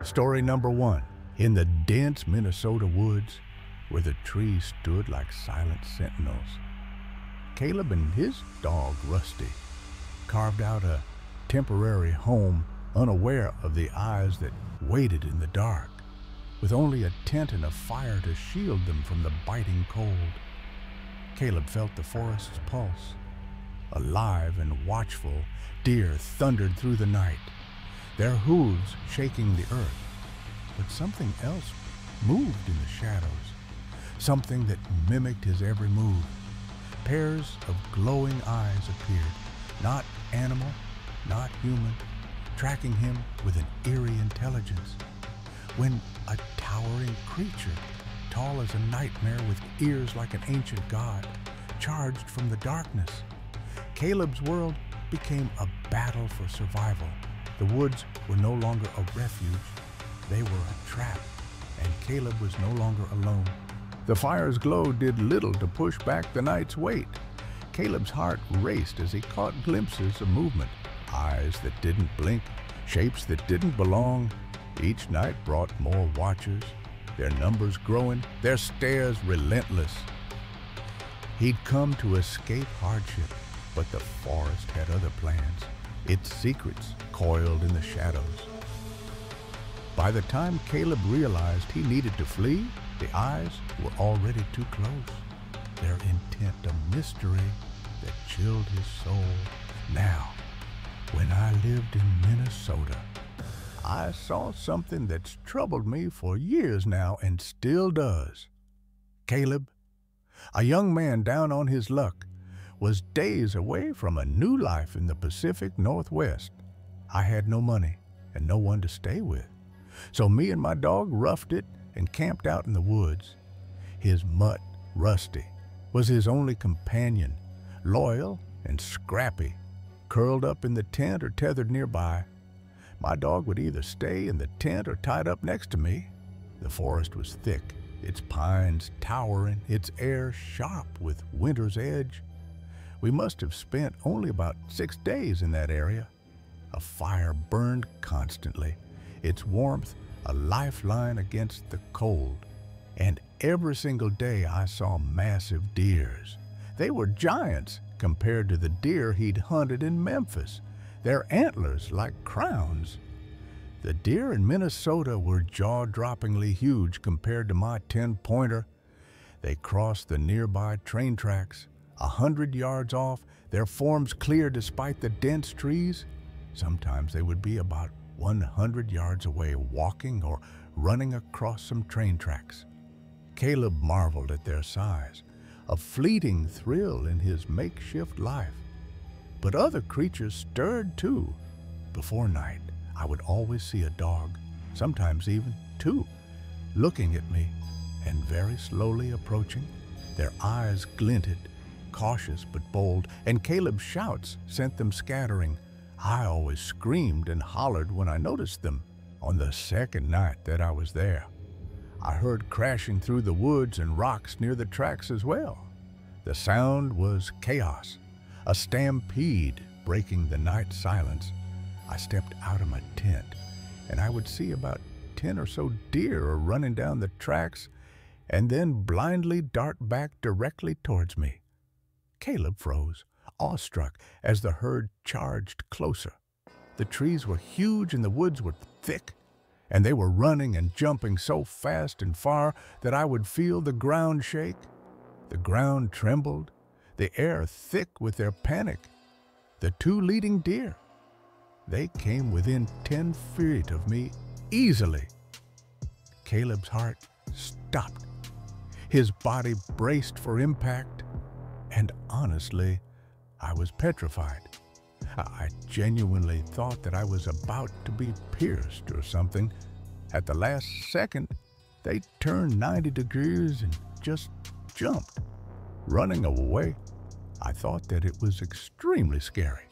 Story number one. In the dense Minnesota woods, where the trees stood like silent sentinels, Caleb and his dog, Rusty, carved out a temporary home unaware of the eyes that waited in the dark, with only a tent and a fire to shield them from the biting cold. Caleb felt the forest's pulse. Alive and watchful, deer thundered through the night, their hooves shaking the earth. But something else moved in the shadows, something that mimicked his every move. Pairs of glowing eyes appeared, not animal, not human, tracking him with an eerie intelligence. When a towering creature, tall as a nightmare with ears like an ancient god, charged from the darkness, Caleb's world became a battle for survival. The woods were no longer a refuge. They were a trap, and Caleb was no longer alone. The fire's glow did little to push back the night's weight. Caleb's heart raced as he caught glimpses of movement, eyes that didn't blink, shapes that didn't belong. Each night brought more watchers, their numbers growing, their stares relentless. He'd come to escape hardship, but the forest had other plans, its secrets coiled in the shadows. By the time Caleb realized he needed to flee, the eyes were already too close, their intent a mystery that chilled his soul. Now, when I lived in Minnesota, I saw something that's troubled me for years now and still does. Caleb, a young man down on his luck, was days away from a new life in the Pacific Northwest. I had no money and no one to stay with, so me and my dog roughed it and camped out in the woods. His mutt, Rusty, was his only companion, loyal and scrappy, curled up in the tent or tethered nearby. My dog would either stay in the tent or tied up next to me. The forest was thick, its pines towering, its air sharp with winter's edge. We must have spent only about 6 days in that area. A fire burned constantly, its warmth a lifeline against the cold. And every single day I saw massive deers. They were giants compared to the deer he'd hunted in Memphis, their antlers like crowns. The deer in Minnesota were jaw-droppingly huge compared to my 10-pointer. They crossed the nearby train tracks, 100 yards off, their forms clear despite the dense trees. Sometimes they would be about 100 yards away, walking or running across some train tracks. Caleb marveled at their size, a fleeting thrill in his makeshift life. But other creatures stirred too. Before night, I would always see a dog, sometimes even 2, looking at me and very slowly approaching. Their eyes glinted, cautious but bold, and Caleb's shouts sent them scattering. I always screamed and hollered when I noticed them. On the second night that I was there, I heard crashing through the woods and rocks near the tracks as well. The sound was chaos, a stampede breaking the night silence. I stepped out of my tent, and I would see about 10 or so deer running down the tracks and then blindly dart back directly towards me. Caleb froze, awestruck, as the herd charged closer. The trees were huge and the woods were thick, and they were running and jumping so fast and far that I would feel the ground shake. The ground trembled, the air thick with their panic. The 2 leading deer, they came within 10 feet of me easily. Caleb's heart stopped. His body braced for impact, and honestly, I was petrified. I genuinely thought that I was about to be pierced or something. At the last second, they turned 90 degrees and just jumped, running away. I thought that it was extremely scary,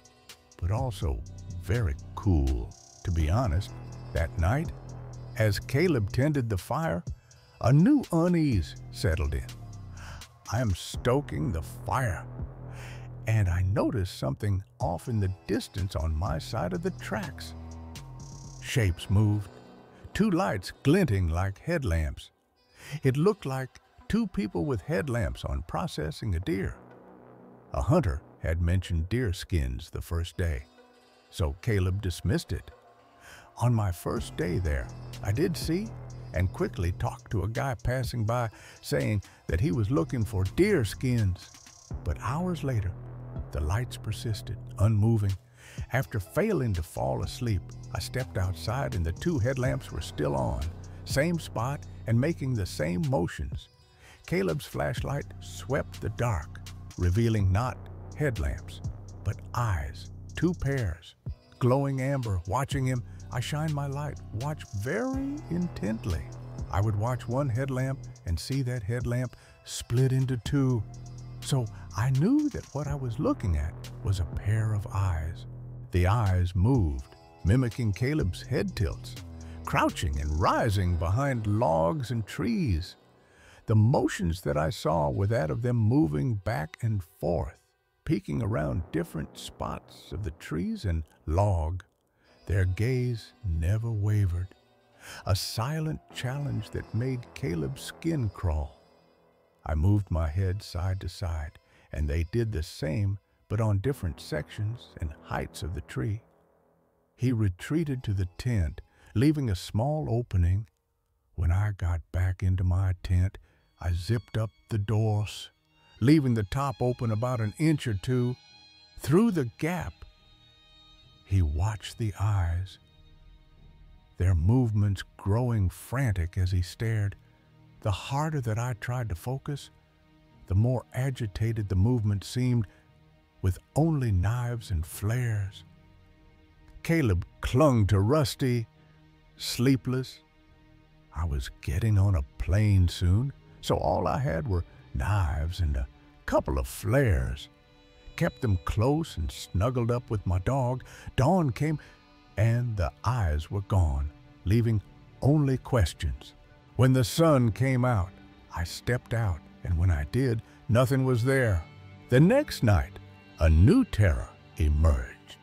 but also very cool. To be honest, that night, as Caleb tended the fire, a new unease settled in. I am stoking the fire, and I noticed something off in the distance on my side of the tracks. Shapes moved, two lights glinting like headlamps. It looked like two people with headlamps on processing a deer. A hunter had mentioned deer skins the first day, so Caleb dismissed it. On my first day there, I did see and quickly talked to a guy passing by saying that he was looking for deer skins. But hours later, the lights persisted, unmoving. After failing to fall asleep, I stepped outside and the two headlamps were still on, same spot and making the same motions. Caleb's flashlight swept the dark, revealing not headlamps, but eyes, two pairs, glowing amber. Watching him, I shined my light, watched very intently. I would watch one headlamp and see that headlamp split into two. So I knew that what I was looking at was a pair of eyes. The eyes moved, mimicking Caleb's head tilts, crouching and rising behind logs and trees. The motions that I saw were that of them moving back and forth, peeking around different spots of the trees and log. Their gaze never wavered, a silent challenge that made Caleb's skin crawl. I moved my head side to side, and they did the same, but on different sections and heights of the tree. He retreated to the tent, leaving a small opening. When I got back into my tent, I zipped up the doors, leaving the top open about an inch or two. Through the gap, he watched the eyes, their movements growing frantic as he stared. The harder that I tried to focus, the more agitated the movement seemed, with only knives and flares. Caleb clung to Rusty, sleepless. I was getting on a plane soon, so all I had were knives and a couple of flares. Kept them close and snuggled up with my dog. Dawn came, and the eyes were gone, leaving only questions. When the sun came out, I stepped out, and when I did, nothing was there. The next night, a new terror emerged.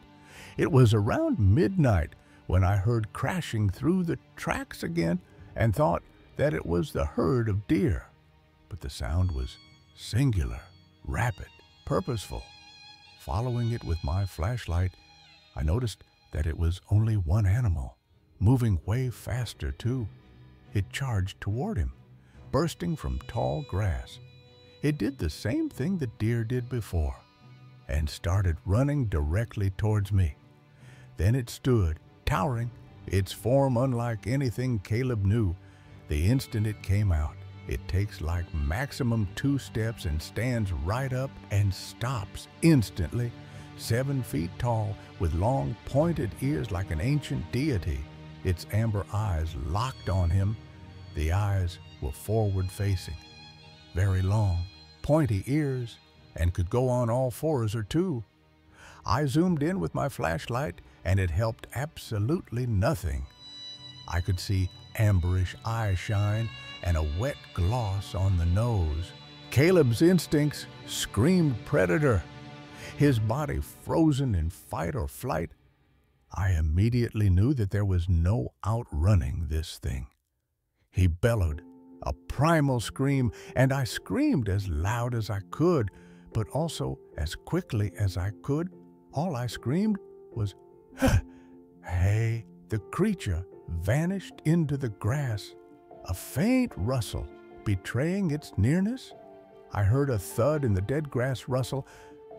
It was around midnight when I heard crashing through the tracks again and thought that it was the herd of deer. But the sound was singular, rapid, purposeful. Following it with my flashlight, I noticed that it was only one animal, moving way faster too. It charged toward him, bursting from tall grass. It did the same thing the deer did before, and started running directly towards me. Then it stood, towering, its form unlike anything Caleb knew. The instant it came out, it takes like maximum 2 steps and stands right up and stops instantly, 7 feet tall, with long pointed ears like an ancient deity. Its amber eyes locked on him. The eyes were forward-facing, very long, pointy ears, and could go on all fours or two. I zoomed in with my flashlight, and it helped absolutely nothing. I could see amberish eye shine and a wet gloss on the nose. Caleb's instincts screamed predator. His body frozen in fight or flight, I immediately knew that there was no outrunning this thing. He bellowed, a primal scream, and I screamed as loud as I could, but also as quickly as I could. All I screamed was, "Hey!" The creature vanished into the grass, a faint rustle betraying its nearness. I heard a thud in the dead grass rustle,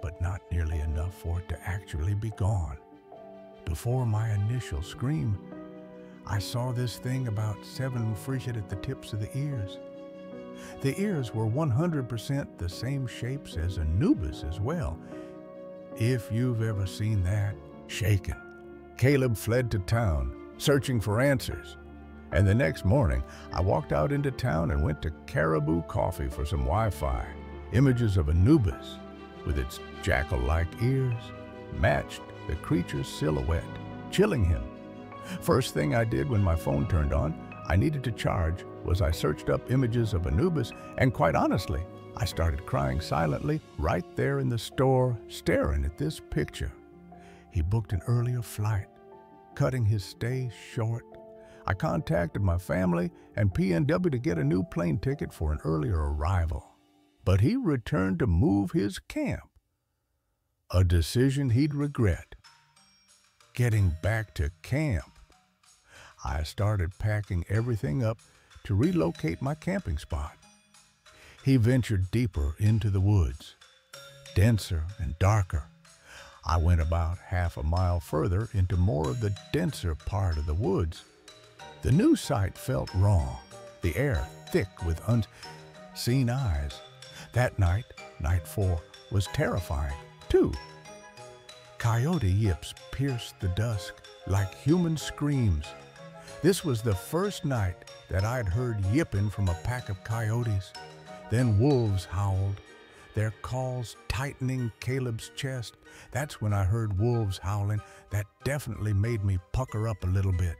but not nearly enough for it to actually be gone. Before my initial scream, I saw this thing about 7 feet at the tips of the ears. The ears were 100% the same shapes as Anubis as well, if you've ever seen that. Shaken, Caleb fled to town, searching for answers. And the next morning, I walked out into town and went to Caribou Coffee for some Wi-Fi. Images of Anubis, with its jackal-like ears, matched the creature's silhouette, chilling him. First thing I did when my phone turned on, I needed to charge, was I searched up images of Anubis, and quite honestly, I started crying silently right there in the store, staring at this picture. He booked an earlier flight, cutting his stay short. I contacted my family and PNW to get a new plane ticket for an earlier arrival. But he returned to move his camp, a decision he'd regret. Getting back to camp, I started packing everything up to relocate my camping spot. He ventured deeper into the woods, denser and darker. I went about half a mile further into more of the denser part of the woods. The new sight felt wrong, the air thick with unseen eyes. That night, night 4, was terrifying, too. Coyote yips pierced the dusk like human screams. This was the first night that I'd heard yipping from a pack of coyotes. Then wolves howled, their calls tightening Caleb's chest. That's when I heard wolves howling. That definitely made me pucker up a little bit.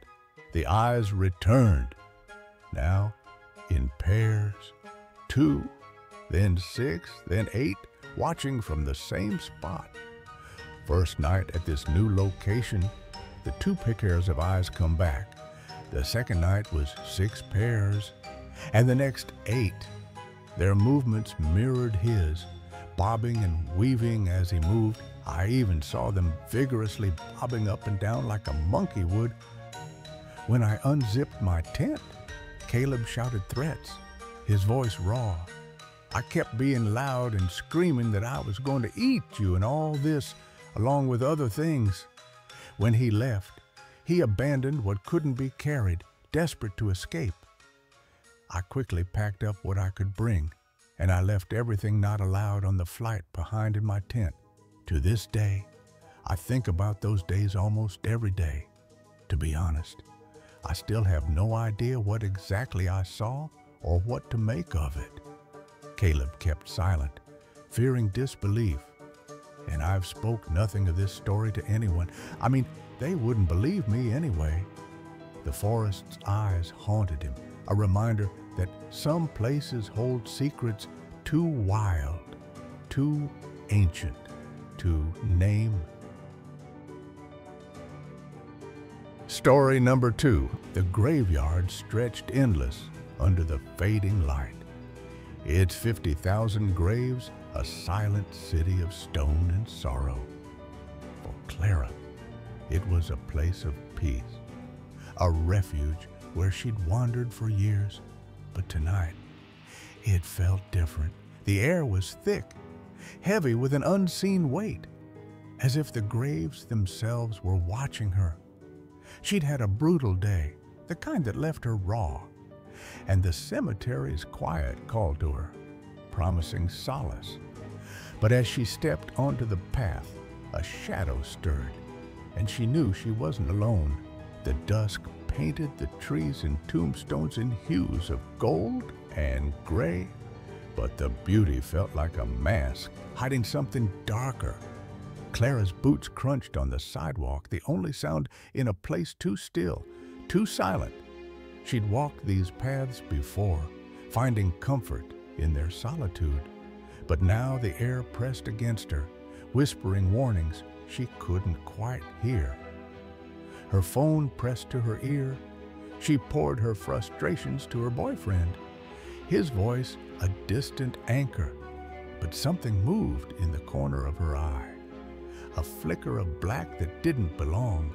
The eyes returned, now in pairs, 2, then 6, then 8, watching from the same spot. First night at this new location, the 2 pairs of eyes come back. The second night was 6 pairs, and the next 8. Their movements mirrored his, bobbing and weaving as he moved. I even saw them vigorously bobbing up and down like a monkey would. When I unzipped my tent, Caleb shouted threats, his voice raw. I kept being loud and screaming that I was going to eat you and all this, along with other things. When he left, he abandoned what couldn't be carried, desperate to escape. I quickly packed up what I could bring, and I left everything not allowed on the flight behind in my tent. To this day, I think about those days almost every day. To be honest, I still have no idea what exactly I saw or what to make of it. Caleb kept silent, fearing disbelief, and I've spoke nothing of this story to anyone. I mean, they wouldn't believe me anyway. The forest's eyes haunted him, a reminder that some places hold secrets too wild, too ancient to name. Story number 2. The graveyard stretched endless under the fading light. Its 50,000 graves, a silent city of stone and sorrow. For Clara, it was a place of peace, a refuge where she'd wandered for years. But tonight, it felt different. The air was thick, heavy with an unseen weight, as if the graves themselves were watching her. She'd had a brutal day, the kind that left her raw, and the cemetery's quiet called to her, promising solace. But as she stepped onto the path, a shadow stirred, and she knew she wasn't alone. The dusk painted the trees and tombstones in hues of gold and gray, but the beauty felt like a mask, hiding something darker. Clara's boots crunched on the sidewalk, the only sound in a place too still, too silent. She'd walked these paths before, finding comfort in their solitude. But now the air pressed against her, whispering warnings she couldn't quite hear. Her phone pressed to her ear. She poured her frustrations to her boyfriend, his voice a distant anchor. But something moved in the corner of her eye, a flicker of black that didn't belong.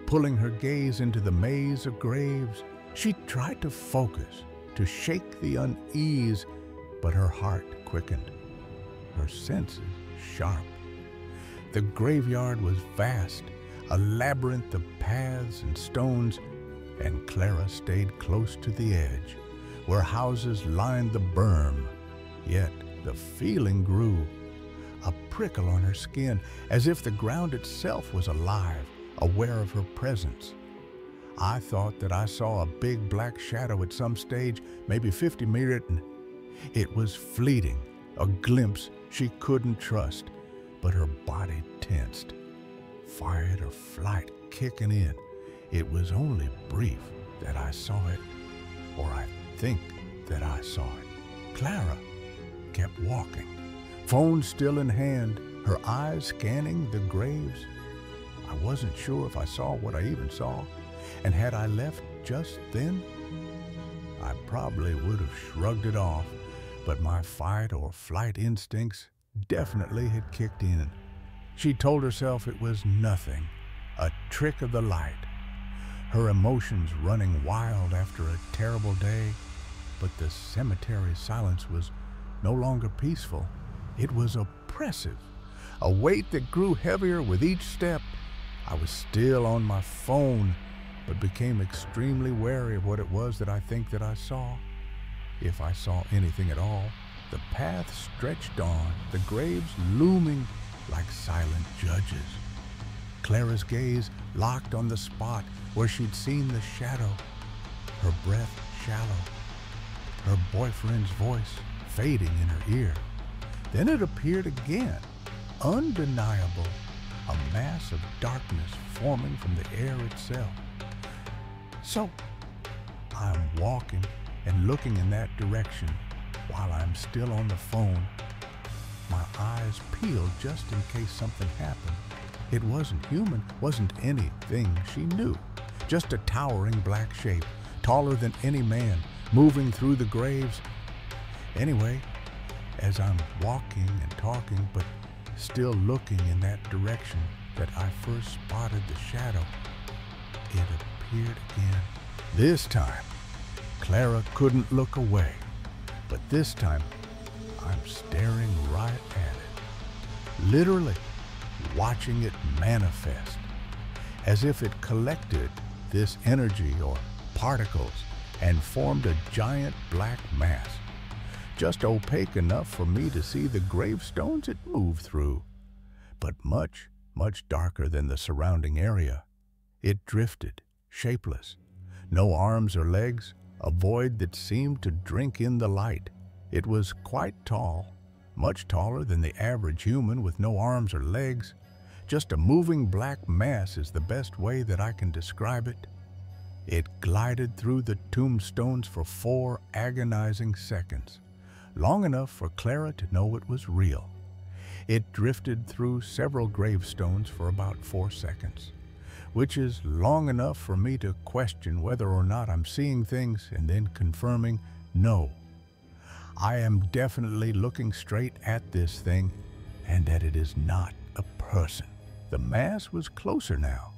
Pulling her gaze into the maze of graves, she tried to focus, to shake the unease, but her heart quickened, her senses sharp. The graveyard was vast, a labyrinth of paths and stones, and Clara stayed close to the edge, where houses lined the berm. Yet the feeling grew, a prickle on her skin, as if the ground itself was alive, aware of her presence. I thought that I saw a big black shadow at some stage, maybe 50 meters. It was fleeting, a glimpse she couldn't trust, but her body tensed. Fight or flight kicking in. It was only brief that I saw it, or I think that I saw it. Clara kept walking, phone still in hand, her eyes scanning the graves. I wasn't sure if I saw what I even saw, And had I left just then, I probably would have shrugged it off, but my fight or flight instincts definitely had kicked in. She told herself it was nothing, a trick of the light. Her emotions running wild after a terrible day, but the cemetery silence was no longer peaceful. It was oppressive, a weight that grew heavier with each step. I was still on my phone, but became extremely wary of what it was that I think that I saw. If I saw anything at all, the path stretched on, the graves looming like silent judges. Clara's gaze locked on the spot where she'd seen the shadow, her breath shallow, her boyfriend's voice fading in her ear. Then it appeared again, undeniable, a mass of darkness forming from the air itself. So I'm walking and looking in that direction while I'm still on the phone, my eyes peeled just in case something happened. It wasn't human, wasn't anything she knew. Just a towering black shape, taller than any man, moving through the graves. Anyway, as I'm walking and talking, but still looking in that direction that I first spotted the shadow, it appeared again. This time, Clara couldn't look away, but this time, I'm staring right at it, literally watching it manifest, as if it collected this energy or particles and formed a giant black mass, just opaque enough for me to see the gravestones it moved through, but much, much darker than the surrounding area. It drifted, shapeless, no arms or legs, a void that seemed to drink in the light. It was quite tall, much taller than the average human with no arms or legs. Just a moving black mass is the best way that I can describe it. It glided through the tombstones for 4 agonizing seconds, long enough for Clara to know it was real. It drifted through several gravestones for about 4 seconds, which is long enough for me to question whether or not I'm seeing things and then confirming, no, I am definitely looking straight at this thing and that it is not a person. The mass was closer now,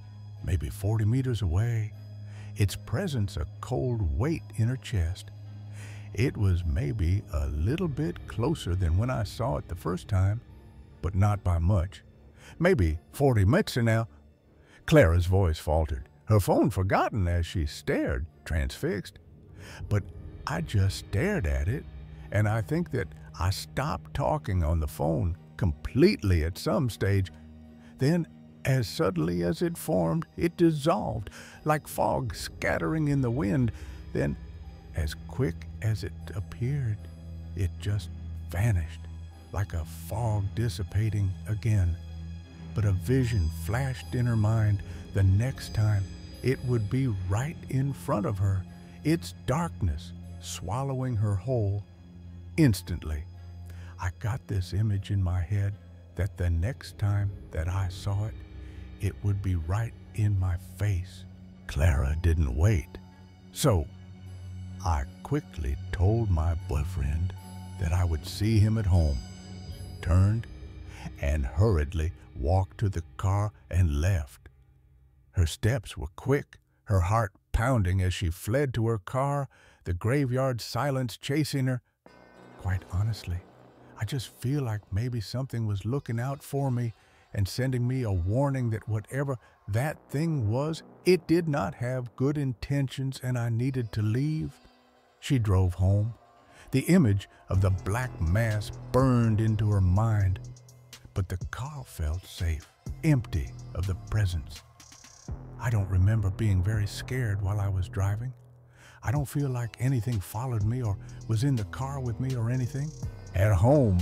maybe 40 meters away, its presence a cold weight in her chest. It was maybe a little bit closer than when I saw it the first time, but not by much. Maybe 40 meters now. Clara's voice faltered, her phone forgotten as she stared, transfixed. But I just stared at it, and I think that I stopped talking on the phone completely at some stage. Then, as suddenly as it formed, it dissolved, like fog scattering in the wind. Then, as quick as it appeared, it just vanished, like a fog dissipating again. But a vision flashed in her mind. The next time, it would be right in front of her, its darkness swallowing her whole. Instantly, I got this image in my head that the next time that I saw it, it would be right in my face. Clara didn't wait, so I quickly told my boyfriend that I would see him at home, turned, and hurriedly walked to the car and left. Her steps were quick, her heart pounding as she fled to her car, the graveyard silence chasing her. Quite honestly, I just feel like maybe something was looking out for me and sending me a warning that whatever that thing was, it did not have good intentions and I needed to leave. She drove home. The image of the black mass burned into her mind, but the car felt safe, empty of the presence. I don't remember being very scared while I was driving. I don't feel like anything followed me or was in the car with me or anything. At home,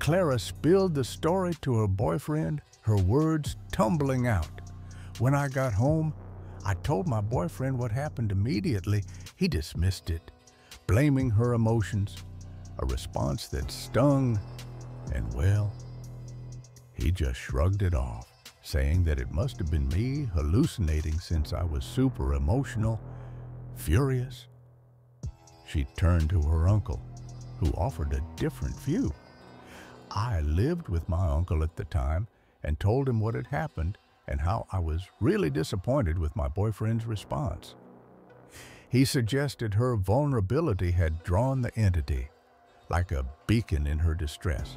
Clara spilled the story to her boyfriend, her words tumbling out. When I got home, I told my boyfriend what happened immediately. He dismissed it, blaming her emotions, a response that stung, and well, he just shrugged it off. saying that it must have been me hallucinating since I was super emotional, furious. She turned to her uncle, who offered a different view. I lived with my uncle at the time and told him what had happened and how I was really disappointed with my boyfriend's response. He suggested her vulnerability had drawn the entity, like a beacon in her distress.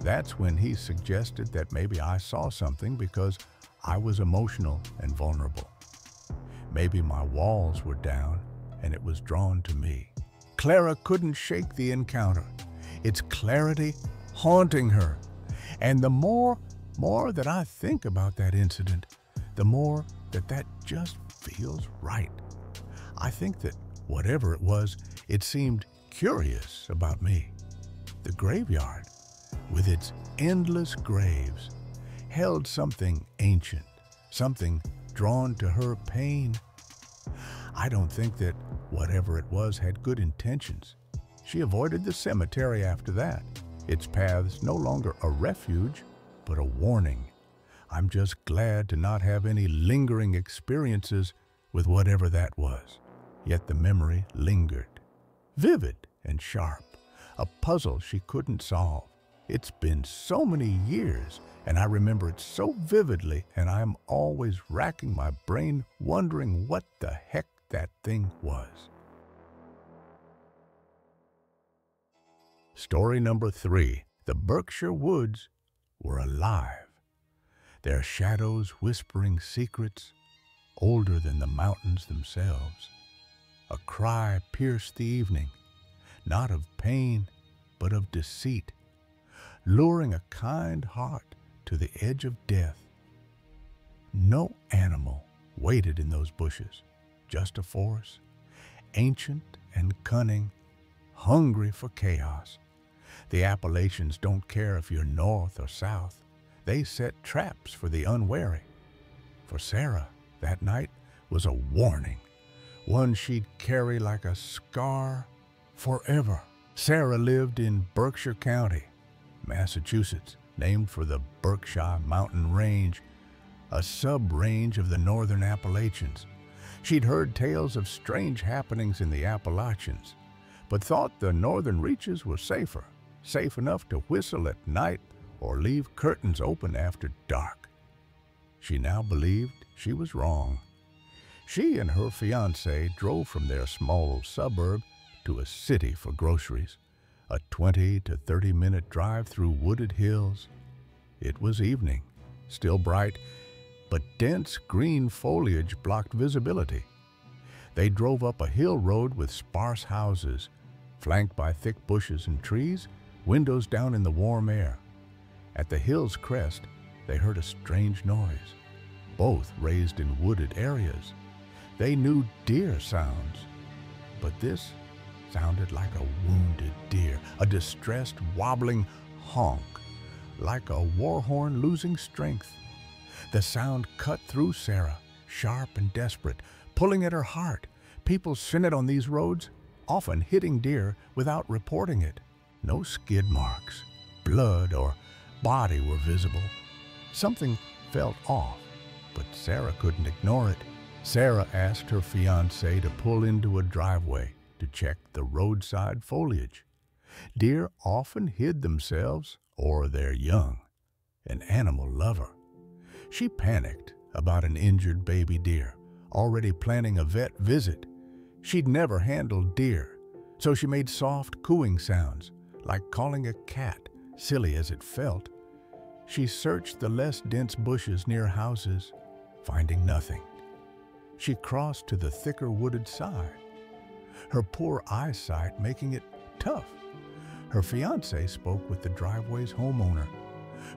That's when he suggested that maybe I saw something because I was emotional and vulnerable. Maybe my walls were down and it was drawn to me. Clara couldn't shake the encounter, its clarity haunting her. And the more that I think about that incident, the more that just feels right. I think that whatever it was, it seemed curious about me. The graveyard, with its endless graves, held something ancient, something drawn to her pain. I don't think that whatever it was had good intentions. She avoided the cemetery after that, its paths no longer a refuge, but a warning. I'm just glad to not have any lingering experiences with whatever that was. Yet the memory lingered, vivid and sharp, a puzzle she couldn't solve. It's been so many years, and I remember it so vividly, and I'm always racking my brain wondering what the heck that thing was. Story number 3. The Berkshire woods were alive, their shadows whispering secrets older than the mountains themselves. A cry pierced the evening, not of pain, but of deceit, luring a kind heart to the edge of death. No animal waited in those bushes, just a force, ancient and cunning, hungry for chaos. The Appalachians don't care if you're north or south. They set traps for the unwary. For Sarah, that night was a warning, one she'd carry like a scar forever. Sarah lived in Berkshire County, Massachusetts, named for the Berkshire Mountain Range, a sub-range of the northern Appalachians. She'd heard tales of strange happenings in the Appalachians, but thought the northern reaches were safer, safe enough to whistle at night or leave curtains open after dark. She now believed she was wrong. She and her fiancé drove from their small suburb to a city for groceries, a 20 to 30-minute drive through wooded hills. It was evening, still bright, but dense green foliage blocked visibility. They drove up a hill road with sparse houses, flanked by thick bushes and trees, windows down in the warm air. At the hill's crest, they heard a strange noise, both raised in wooded areas. They knew deer sounds, but this sounded like a wounded deer, a distressed, wobbling honk, like a war horn losing strength. The sound cut through Sarah, sharp and desperate, pulling at her heart. People shined on these roads, often hitting deer without reporting it. No skid marks, blood, or body were visible. Something felt off, but Sarah couldn't ignore it. Sarah asked her fiancé to pull into a driveway to check the roadside foliage. Deer often hid themselves or their young, an animal lover. She panicked about an injured baby deer, already planning a vet visit. She'd never handled deer, so she made soft cooing sounds, like calling a cat, silly as it felt. She searched the less dense bushes near houses, finding nothing. She crossed to the thicker wooded side, her poor eyesight making it tough. Her fiancé spoke with the driveway's homeowner,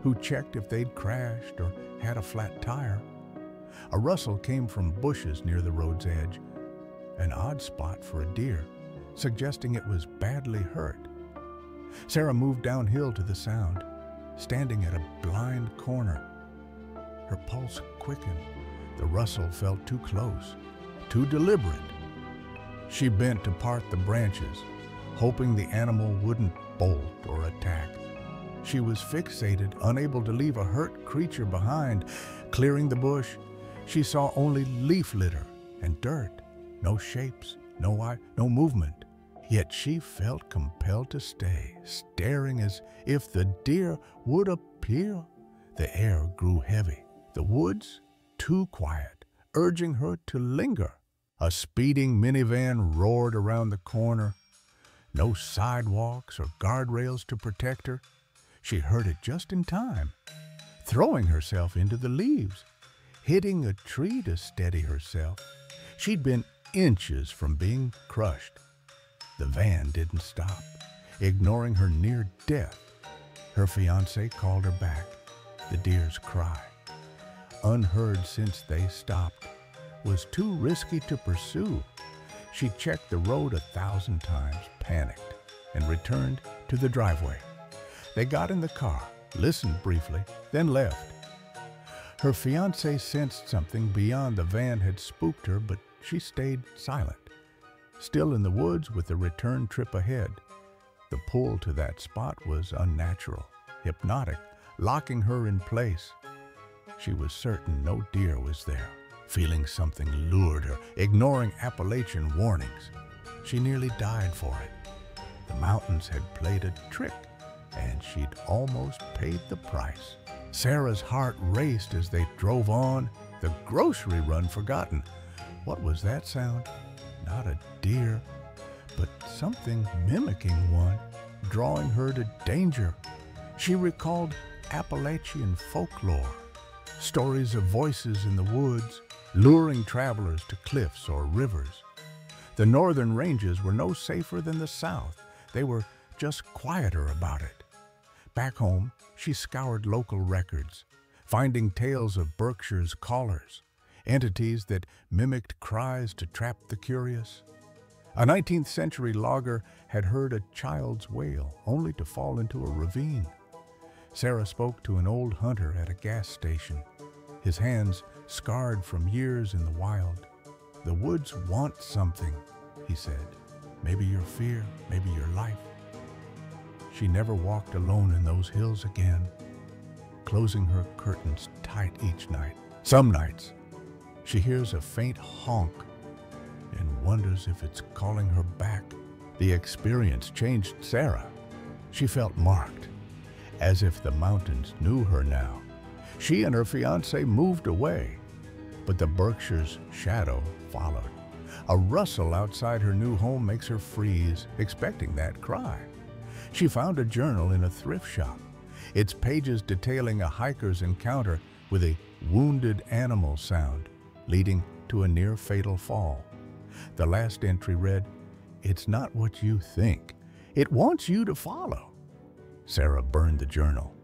who checked if they'd crashed or had a flat tire. A rustle came from bushes near the road's edge, an odd spot for a deer, suggesting it was badly hurt. Sarah moved downhill to the sound, standing at a blind corner. Her pulse quickened. The rustle felt too close, too deliberate. She bent to part the branches, hoping the animal wouldn't bolt or attack. She was fixated, unable to leave a hurt creature behind. Clearing the bush, she saw only leaf litter and dirt, no shapes, no movement. Yet she felt compelled to stay, staring as if the deer would appear. The air grew heavy, the woods too quiet, urging her to linger. A speeding minivan roared around the corner. No sidewalks or guardrails to protect her. She heard it just in time, throwing herself into the leaves, hitting a tree to steady herself. She'd been inches from being crushed. The van didn't stop, ignoring her near death. Her fiancé called her back. The deer's cry, unheard since they stopped, was too risky to pursue. She checked the road 1,000 times, panicked, and returned to the driveway. They got in the car, listened briefly, then left. Her fiancé sensed something beyond the van had spooked her, but she stayed silent. Still in the woods with the return trip ahead, the pull to that spot was unnatural, hypnotic, locking her in place. She was certain no deer was there. Feeling something lured her, ignoring Appalachian warnings. She nearly died for it. The mountains had played a trick, and she'd almost paid the price. Sarah's heart raced as they drove on, the grocery run forgotten. What was that sound? Not a deer, but something mimicking one, drawing her to danger. She recalled Appalachian folklore, stories of voices in the woods, luring travelers to cliffs or rivers. The northern ranges were no safer than the south. They were just quieter about it. Back home, she scoured local records, finding tales of Berkshire's callers, entities that mimicked cries to trap the curious. A 19th century logger had heard a child's wail, only to fall into a ravine. Sarah spoke to an old hunter at a gas station, his hands scarred from years in the wild. The woods want something, he said. Maybe your fear, maybe your life. She never walked alone in those hills again, closing her curtains tight each night. Some nights, she hears a faint honk and wonders if it's calling her back. The experience changed Sarah. She felt marked, as if the mountains knew her now. She and her fiancé moved away, but the Berkshire's shadow followed. A rustle outside her new home makes her freeze, expecting that cry. She found a journal in a thrift shop, its pages detailing a hiker's encounter with a wounded animal sound, leading to a near-fatal fall. The last entry read, "It's not what you think. It wants you to follow." Sarah burned the journal,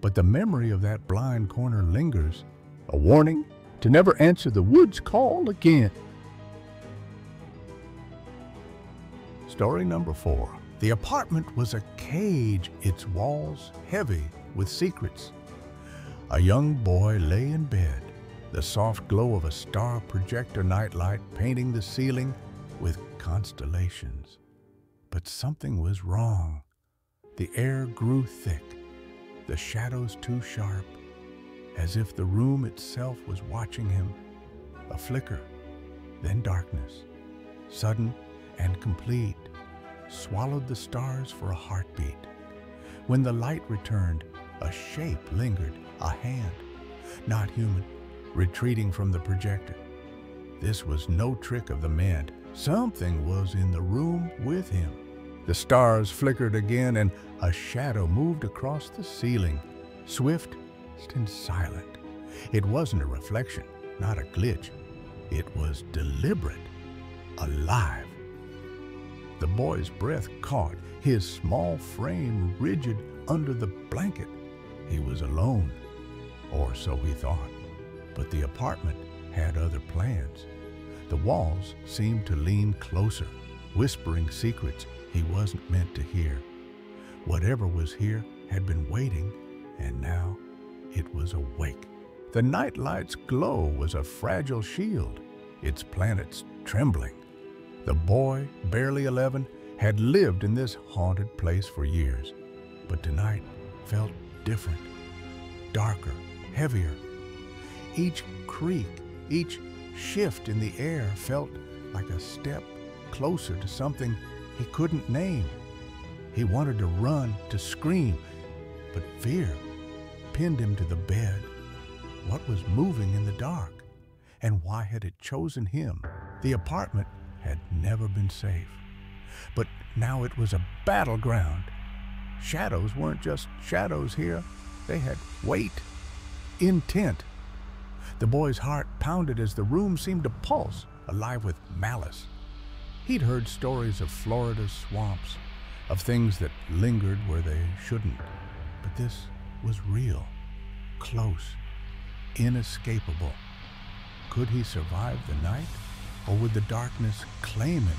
but the memory of that blind corner lingers, a warning to never answer the woods' call again. Story number 4. The apartment was a cage, its walls heavy with secrets. A young boy lay in bed, the soft glow of a star projector nightlight painting the ceiling with constellations. But something was wrong. The air grew thick, the shadows too sharp, as if the room itself was watching him. A flicker, then darkness, sudden and complete, swallowed the stars for a heartbeat. When the light returned, a shape lingered, a hand, not human, retreating from the projector. This was no trick of the man. Something was in the room with him. The stars flickered again, and a shadow moved across the ceiling, swift and silent. It wasn't a reflection, not a glitch. It was deliberate, alive. The boy's breath caught, his small frame rigid under the blanket. He was alone, or so he thought. But the apartment had other plans. The walls seemed to lean closer, whispering secrets he wasn't meant to hear. Whatever was here had been waiting, and now it was awake. The nightlight's glow was a fragile shield, its planets trembling. The boy, barely 11, had lived in this haunted place for years, but tonight felt different, darker, heavier. Each creak, each shift in the air felt like a step closer to something he couldn't name. He wanted to run, to scream, but fear pinned him to the bed. What was moving in the dark? And why had it chosen him? The apartment had never been safe. But now it was a battleground. Shadows weren't just shadows here. They had weight, intent. The boy's heart pounded as the room seemed to pulse, alive with malice. He'd heard stories of Florida's swamps, of things that lingered where they shouldn't. But this was real, close, inescapable. Could he survive the night, or would the darkness claim him?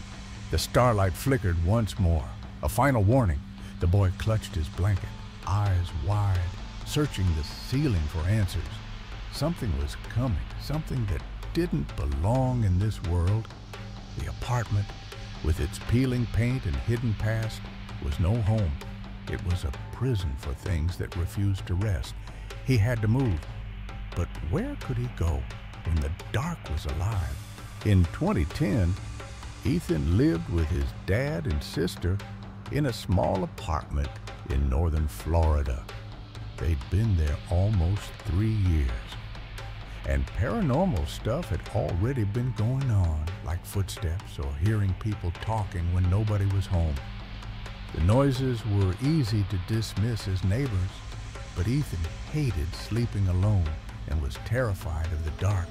The starlight flickered once more, a final warning. The boy clutched his blanket, eyes wide, searching the ceiling for answers. Something was coming, something that didn't belong in this world. The apartment, with its peeling paint and hidden past, was no home. It was a prison for things that refused to rest. He had to move. But where could he go when the dark was alive? In 2010, Ethan lived with his dad and sister in a small apartment in northern Florida. They'd been there almost 3 years. And paranormal stuff had already been going on, like footsteps or hearing people talking when nobody was home. The noises were easy to dismiss as neighbors, but Ethan hated sleeping alone and was terrified of the dark,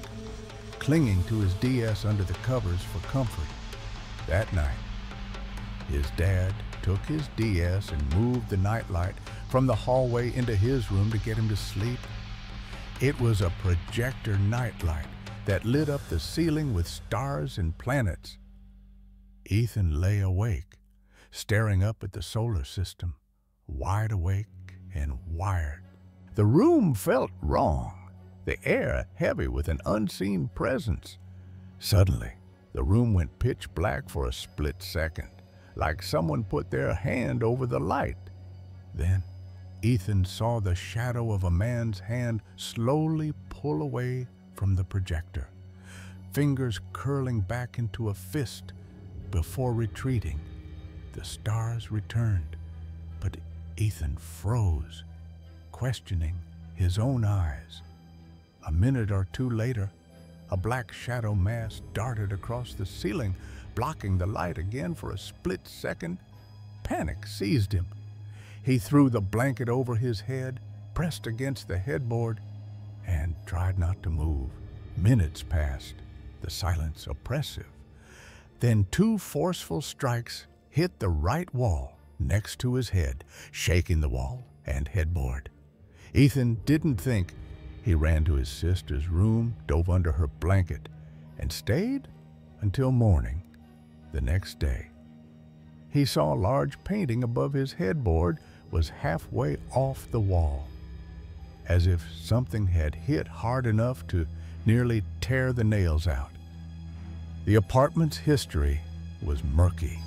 clinging to his DS under the covers for comfort. That night, his dad took his DS and moved the nightlight from the hallway into his room to get him to sleep. It was a projector nightlight that lit up the ceiling with stars and planets. Ethan lay awake, staring up at the solar system, wide awake and wired. The room felt wrong, the air heavy with an unseen presence. Suddenly, the room went pitch black for a split second, like someone put their hand over the light. Then, Ethan saw the shadow of a man's hand slowly pull away from the projector, fingers curling back into a fist before retreating. The stars returned, but Ethan froze, questioning his own eyes. A minute or two later, a black shadow mass darted across the ceiling, blocking the light again for a split second. Panic seized him. He threw the blanket over his head, pressed against the headboard, and tried not to move. Minutes passed, the silence oppressive. Then 2 forceful strikes hit the right wall next to his head, shaking the wall and headboard. Ethan didn't think. He ran to his sister's room, dove under her blanket, and stayed until morning the next day. He saw a large painting above his headboard was halfway off the wall, as if something had hit hard enough to nearly tear the nails out. The apartment's history was murky,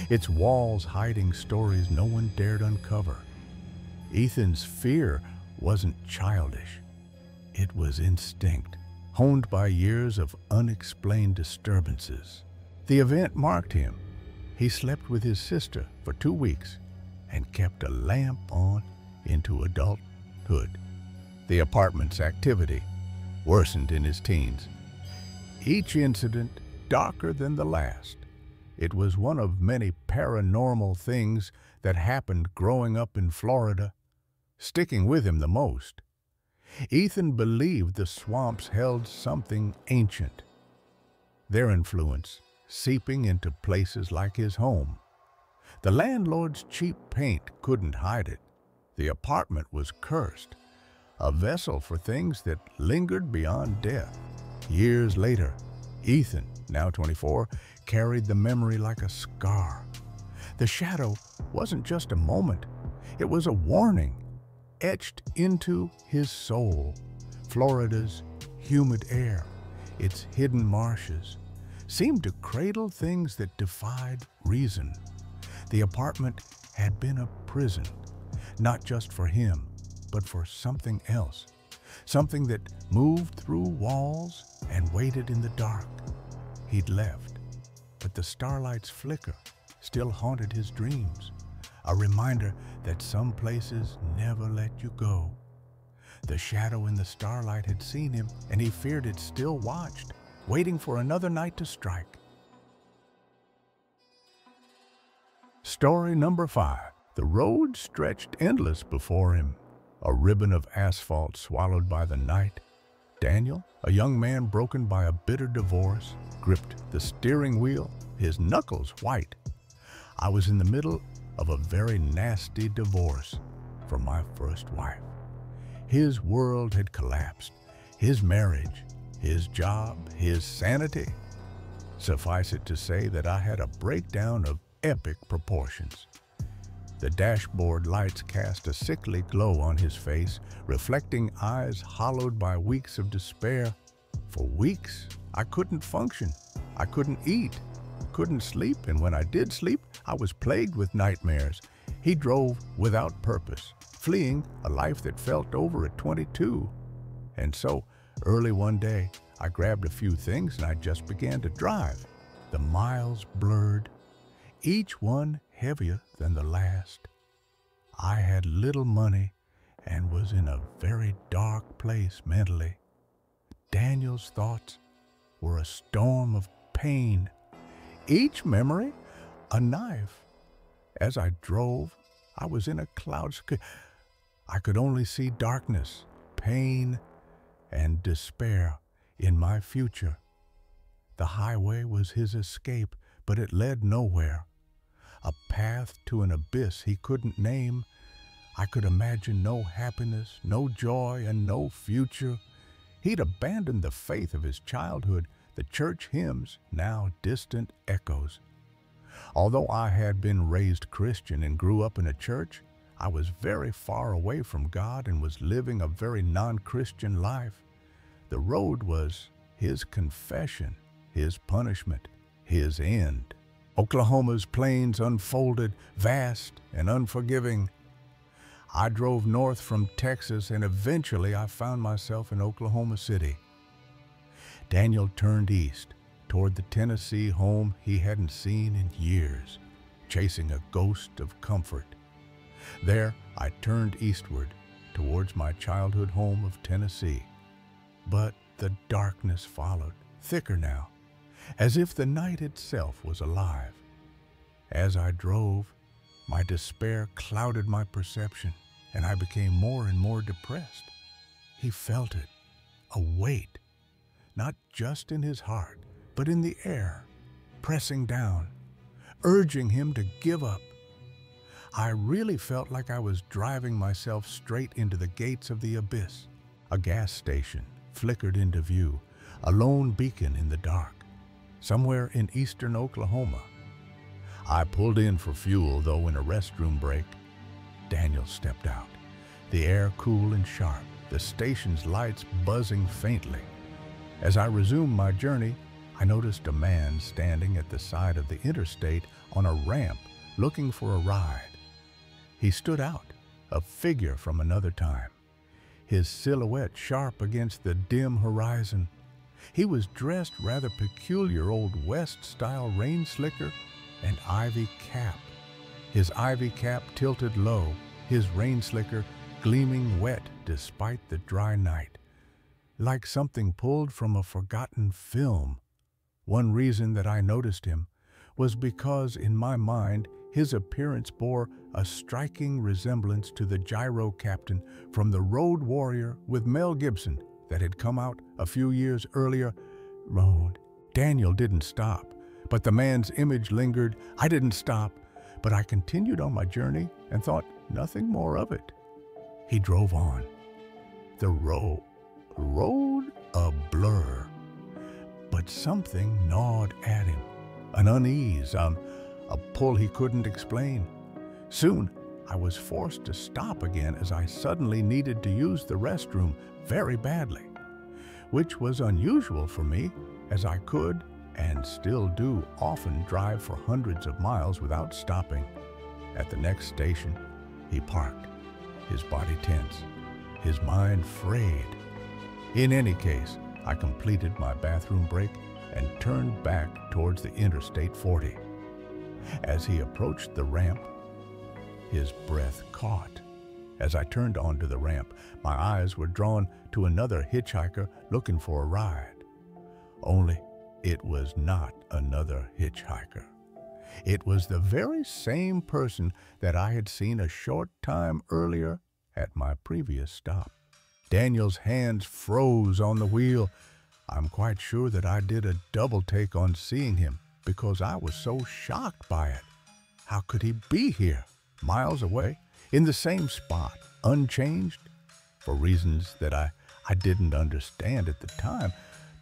its walls hiding stories no one dared uncover. Ethan's fear wasn't childish. It was instinct, honed by years of unexplained disturbances. The event marked him. He slept with his sister for 2 weeks and kept a lamp on into adulthood. The apartment's activity worsened in his teens. Each incident darker than the last. It was one of many paranormal things that happened growing up in Florida, sticking with him the most. Ethan believed the swamps held something ancient, their influence seeping into places like his home. The landlord's cheap paint couldn't hide it. The apartment was cursed, a vessel for things that lingered beyond death. Years later, Ethan, now 24, carried the memory like a scar. The shadow wasn't just a moment, it was a warning, etched into his soul. Florida's humid air, its hidden marshes, seemed to cradle things that defied reason. The apartment had been a prison, not just for him, but for something else, something that moved through walls and waited in the dark. He'd left, but the starlight's flicker still haunted his dreams, a reminder that some places never let you go. The shadow in the starlight had seen him, and he feared it still watched, waiting for another night to strike. Story number 5. The road stretched endless before him, a ribbon of asphalt swallowed by the night. Daniel, a young man broken by a bitter divorce, gripped the steering wheel, his knuckles white. I was in the middle of a very nasty divorce from my first wife. His world had collapsed, his marriage, his job, his sanity. Suffice it to say that I had a breakdown of epic proportions. The dashboard lights cast a sickly glow on his face, reflecting eyes hollowed by weeks of despair. For weeks, I couldn't function. I couldn't eat, couldn't sleep, and when I did sleep, I was plagued with nightmares. He drove without purpose, fleeing a life that felt over at 22. And so, early one day, I grabbed a few things and I just began to drive. The miles blurred, each one heavier than the last. I had little money and was in a very dark place mentally. Daniel's thoughts were a storm of pain, each memory a knife. As I drove, I was in a cloud. I could only see darkness, pain, and despair in my future. The highway was his escape, but it led nowhere. A path to an abyss he couldn't name. I could imagine no happiness, no joy, and no future. He'd abandoned the faith of his childhood, the church hymns, now distant echoes. Although I had been raised Christian and grew up in a church, I was very far away from God and was living a very non-Christian life. The road was his confession, his punishment, his end. Oklahoma's plains unfolded, vast and unforgiving. I drove north from Texas, and eventually I found myself in Oklahoma City. Daniel turned east, toward the Tennessee home he hadn't seen in years, chasing a ghost of comfort. There, I turned eastward, towards my childhood home of Tennessee. But the darkness followed, thicker now, as if the night itself was alive. As I drove, my despair clouded my perception, and I became more and more depressed. He felt it, a weight, not just in his heart, but in the air, pressing down, urging him to give up. I really felt like I was driving myself straight into the gates of the abyss. A gas station flickered into view, a lone beacon in the dark, somewhere in eastern Oklahoma. I pulled in for fuel, though in a restroom break. Daniel stepped out, the air cool and sharp, the station's lights buzzing faintly. As I resumed my journey, I noticed a man standing at the side of the interstate on a ramp looking for a ride. He stood out, a figure from another time, his silhouette sharp against the dim horizon. He was dressed rather peculiar old West-style rain slicker and ivy cap. His ivy cap tilted low, his rain slicker gleaming wet despite the dry night, like something pulled from a forgotten film. One reason that I noticed him was because in my mind his appearance bore a striking resemblance to the gyro captain from The Road Warrior with Mel Gibson that had come out a few years earlier. Daniel didn't stop, but the man's image lingered. I didn't stop, but I continued on my journey and thought nothing more of it. He drove on. The road a blur, but something gnawed at him, an unease, a pull he couldn't explain. Soon, I was forced to stop again as I suddenly needed to use the restroom very badly, which was unusual for me, as I could and still do often drive for hundreds of miles without stopping. At the next station, he parked, his body tense, his mind frayed. In any case, I completed my bathroom break and turned back towards the Interstate 40. As he approached the ramp, his breath caught. As I turned onto the ramp, my eyes were drawn to another hitchhiker looking for a ride. Only it was not another hitchhiker. It was the very same person that I had seen a short time earlier at my previous stop. Daniel's hands froze on the wheel. I'm quite sure that I did a double take on seeing him because I was so shocked by it. How could he be here, miles away, in the same spot, unchanged? For reasons that I didn't understand at the time,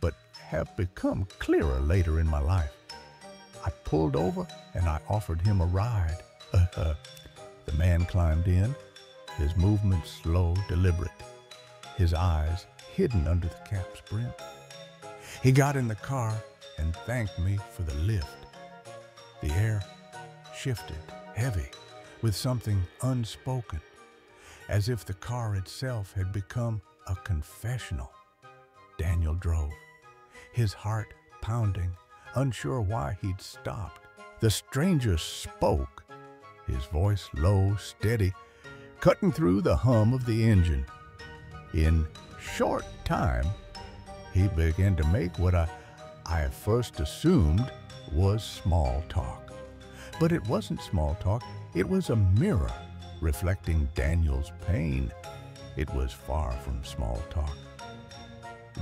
but have become clearer later in my life. I pulled over and I offered him a ride. The man climbed in, his movements slow, deliberate, his eyes hidden under the cap's brim. He got in the car and thanked me for the lift. The air shifted, heavy, with something unspoken, as if the car itself had become a confessional. Daniel drove, his heart pounding, unsure why he'd stopped. The stranger spoke, his voice low, steady, cutting through the hum of the engine. In short time, he began to make what I first assumed was small talk. But it wasn't small talk, it was a mirror reflecting Daniel's pain. It was far from small talk,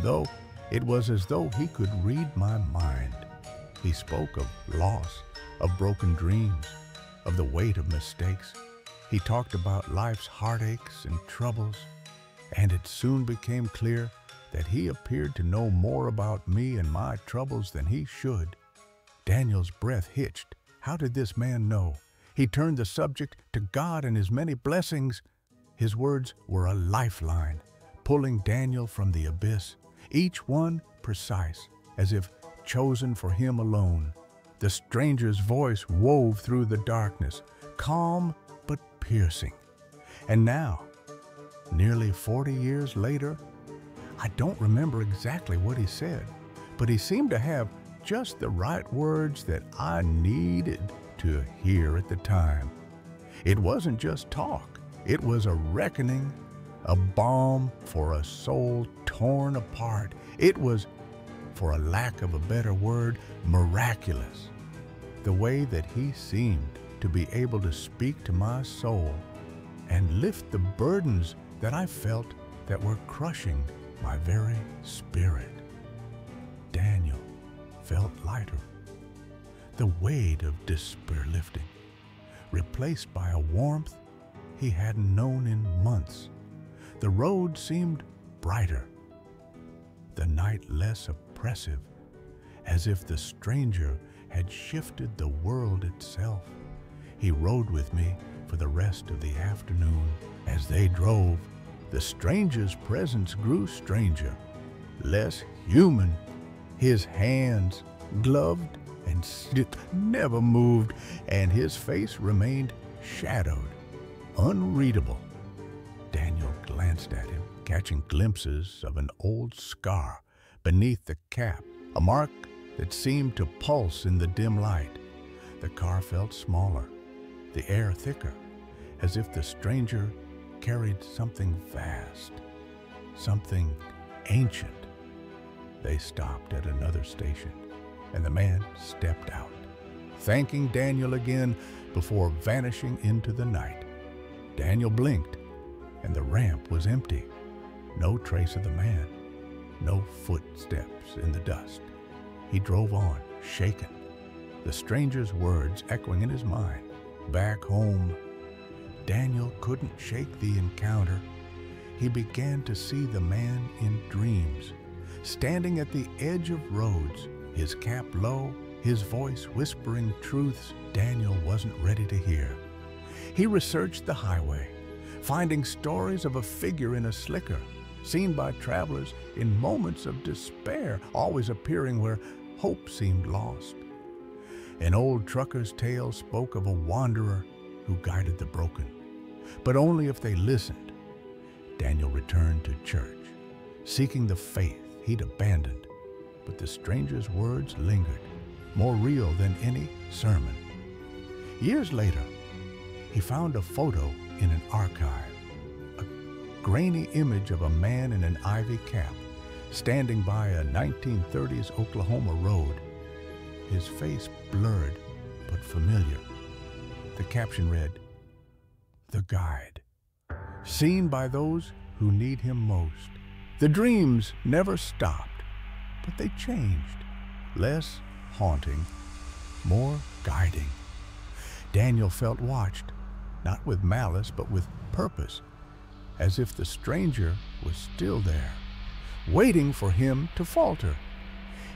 though it was as though he could read my mind. He spoke of loss, of broken dreams, of the weight of mistakes. He talked about life's heartaches and troubles, and it soon became clear that he appeared to know more about me and my troubles than he should. Daniel's breath hitched. How did this man know? He turned the subject to God and his many blessings. His words were a lifeline, pulling Daniel from the abyss, each one precise, as if chosen for him alone. The stranger's voice wove through the darkness, calm but piercing. And now, nearly 40 years later, I don't remember exactly what he said, but he seemed to have just the right words that I needed to hear at the time. It wasn't just talk, it was a reckoning, a balm for a soul torn apart. It was, for a lack of a better word, miraculous. The way that he seemed to be able to speak to my soul and lift the burdens that I felt that were crushing my very spirit. Daniel felt lighter, the weight of despair lifting, replaced by a warmth he hadn't known in months. The road seemed brighter, the night less oppressive, as if the stranger had shifted the world itself. He rode with me for the rest of the afternoon. As they drove, the stranger's presence grew stranger, less human. His hands, gloved and stiff, never moved, and his face remained shadowed, unreadable. Daniel glanced at him, catching glimpses of an old scar beneath the cap, a mark that seemed to pulse in the dim light. The car felt smaller, the air thicker, as if the stranger carried something vast, something ancient. They stopped at another station, and the man stepped out, thanking Daniel again before vanishing into the night. Daniel blinked, and the ramp was empty. No trace of the man, no footsteps in the dust. He drove on, shaken, the stranger's words echoing in his mind. Back home, Daniel couldn't shake the encounter. He began to see the man in dreams, standing at the edge of roads, his cap low, his voice whispering truths Daniel wasn't ready to hear. He researched the highway, finding stories of a figure in a slicker, seen by travelers in moments of despair, always appearing where hope seemed lost. An old trucker's tale spoke of a wanderer who guided the broken, but only if they listened. Daniel returned to church, seeking the faith he'd abandoned, but the stranger's words lingered, more real than any sermon. Years later, he found a photo in an archive, a grainy image of a man in an ivy cap standing by a 1930s Oklahoma road, his face blurred but familiar. The caption read, "The Guide, seen by those who need him most." The dreams never stopped, but they changed, less haunting, more guiding. Daniel felt watched, not with malice, but with purpose, as if the stranger was still there, waiting for him to falter.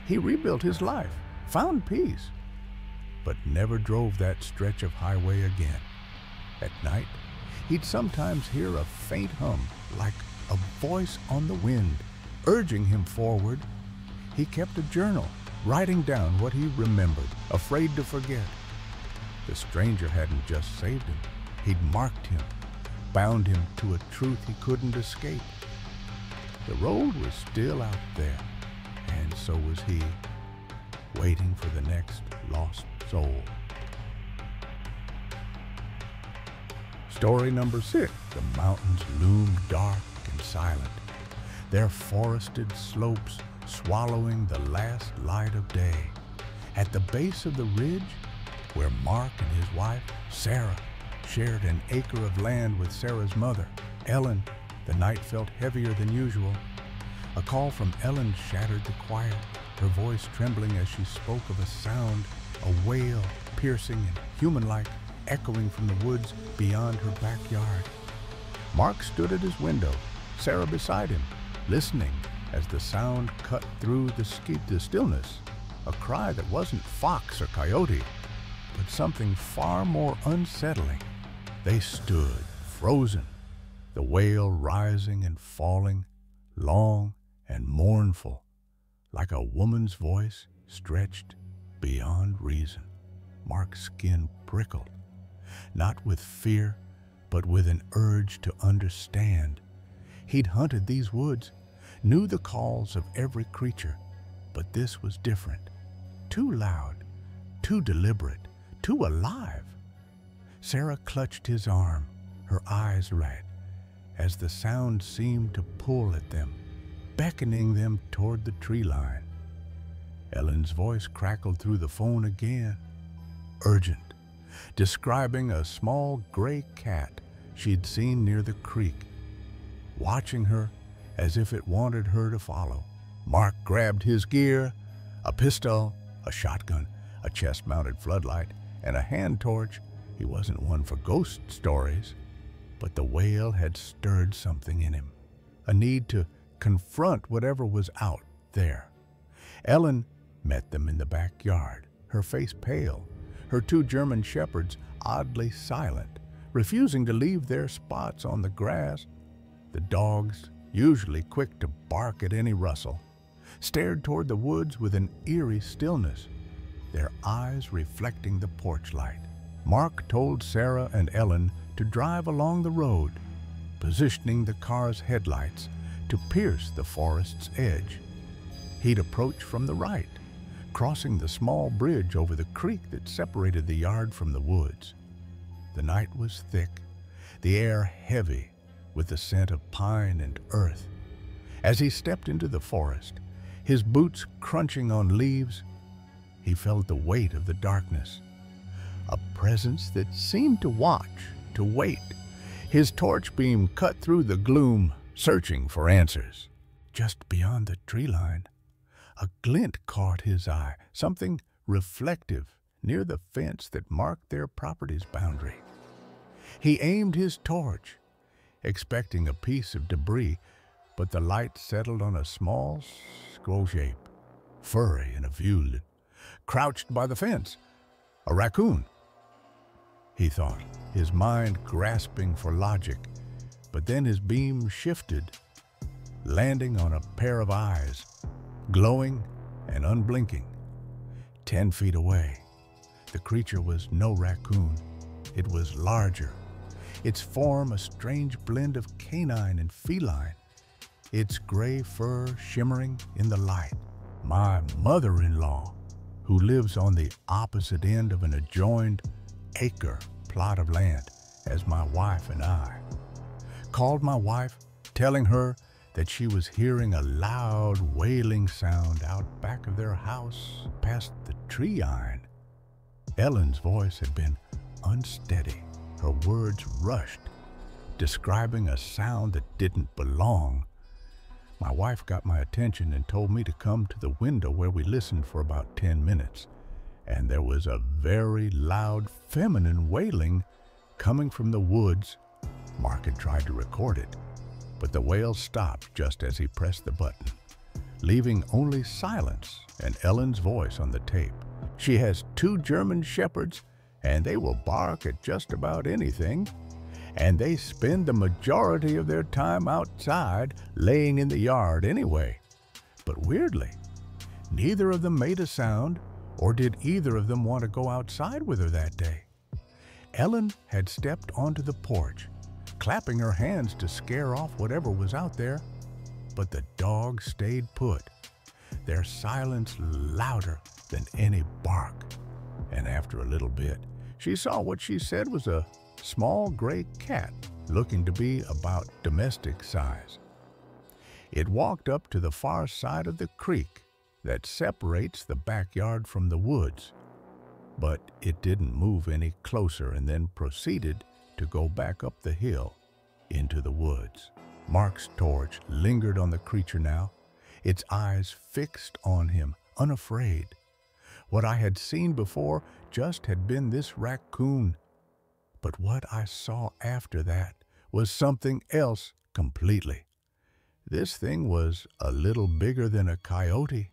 He rebuilt his life, found peace, but never drove that stretch of highway again. At night, he'd sometimes hear a faint hum, like a voice on the wind, urging him forward. He kept a journal, writing down what he remembered, afraid to forget. The stranger hadn't just saved him, he'd marked him, bound him to a truth he couldn't escape. The road was still out there, and so was he, waiting for the next lost soul. Story number 6. The mountains loomed dark and silent, their forested slopes swallowing the last light of day. At the base of the ridge, where Mark and his wife, Sarah, shared an acre of land with Sarah's mother, Ellen, the night felt heavier than usual. A call from Ellen shattered the quiet, her voice trembling as she spoke of a sound, a wail, piercing and human-like, echoing from the woods beyond her backyard. Mark stood at his window, Sarah beside him, listening as the sound cut through the stillness, a cry that wasn't fox or coyote, but something far more unsettling. They stood, frozen, the wail rising and falling, long and mournful, like a woman's voice stretched beyond reason. Mark's skin prickled, not with fear, but with an urge to understand. He'd hunted these woods, knew the calls of every creature, but this was different, too loud, too deliberate, too alive. Sarah clutched his arm, her eyes red, as the sound seemed to pull at them, beckoning them toward the tree line. Ellen's voice crackled through the phone again, urgent, describing a small gray cat she'd seen near the creek, watching her as if it wanted her to follow. Mark grabbed his gear, a pistol, a shotgun, a chest-mounted floodlight, and a hand torch. He wasn't one for ghost stories, but the wail had stirred something in him, a need to confront whatever was out there. Ellen met them in the backyard, her face pale, her 2 German shepherds oddly silent, refusing to leave their spots on the grass. The dogs, usually quick to bark at any rustle, stared toward the woods with an eerie stillness, their eyes reflecting the porch light. Mark told Sarah and Ellen to drive along the road, positioning the car's headlights to pierce the forest's edge. He'd approach from the right, crossing the small bridge over the creek that separated the yard from the woods. The night was thick, the air heavy with the scent of pine and earth. As he stepped into the forest, his boots crunching on leaves, he felt the weight of the darkness, a presence that seemed to watch, to wait. His torch beam cut through the gloom, searching for answers. Just beyond the tree line, a glint caught his eye, something reflective near the fence that marked their property's boundary. He aimed his torch, expecting a piece of debris, but the light settled on a small scroll shape, furry and aveugled, crouched by the fence. A raccoon, he thought, his mind grasping for logic, but then his beam shifted, landing on a pair of eyes, glowing and unblinking. 10 feet away, the creature was no raccoon. It was larger. its form a strange blend of canine and feline, its gray fur shimmering in the light. My mother-in-law, who lives on the opposite end of an adjoined acre plot of land as my wife and I, called my wife, telling her that she was hearing a loud wailing sound out back of their house past the tree iron. Ellen's voice had been unsteady. Her words rushed, describing a sound that didn't belong. My wife got my attention and told me to come to the window where we listened for about 10 minutes, and there was a very loud feminine wailing coming from the woods. Mark had tried to record it, but the wail stopped just as he pressed the button, leaving only silence and Ellen's voice on the tape. She has 2 German shepherds, and they will bark at just about anything, and they spend the majority of their time outside laying in the yard anyway. But weirdly, neither of them made a sound, or did either of them want to go outside with her that day. Ellen had stepped onto the porch, clapping her hands to scare off whatever was out there, but the dogs stayed put, their silence louder than any bark. And after a little bit, she saw what she said was a small gray cat looking to be about domestic size. It walked up to the far side of the creek that separates the backyard from the woods, but it didn't move any closer and then proceeded to go back up the hill into the woods. Mark's torch lingered on the creature now, its eyes fixed on him, unafraid. What I had seen before just had been this raccoon, but what I saw after that was something else completely. This thing was a little bigger than a coyote.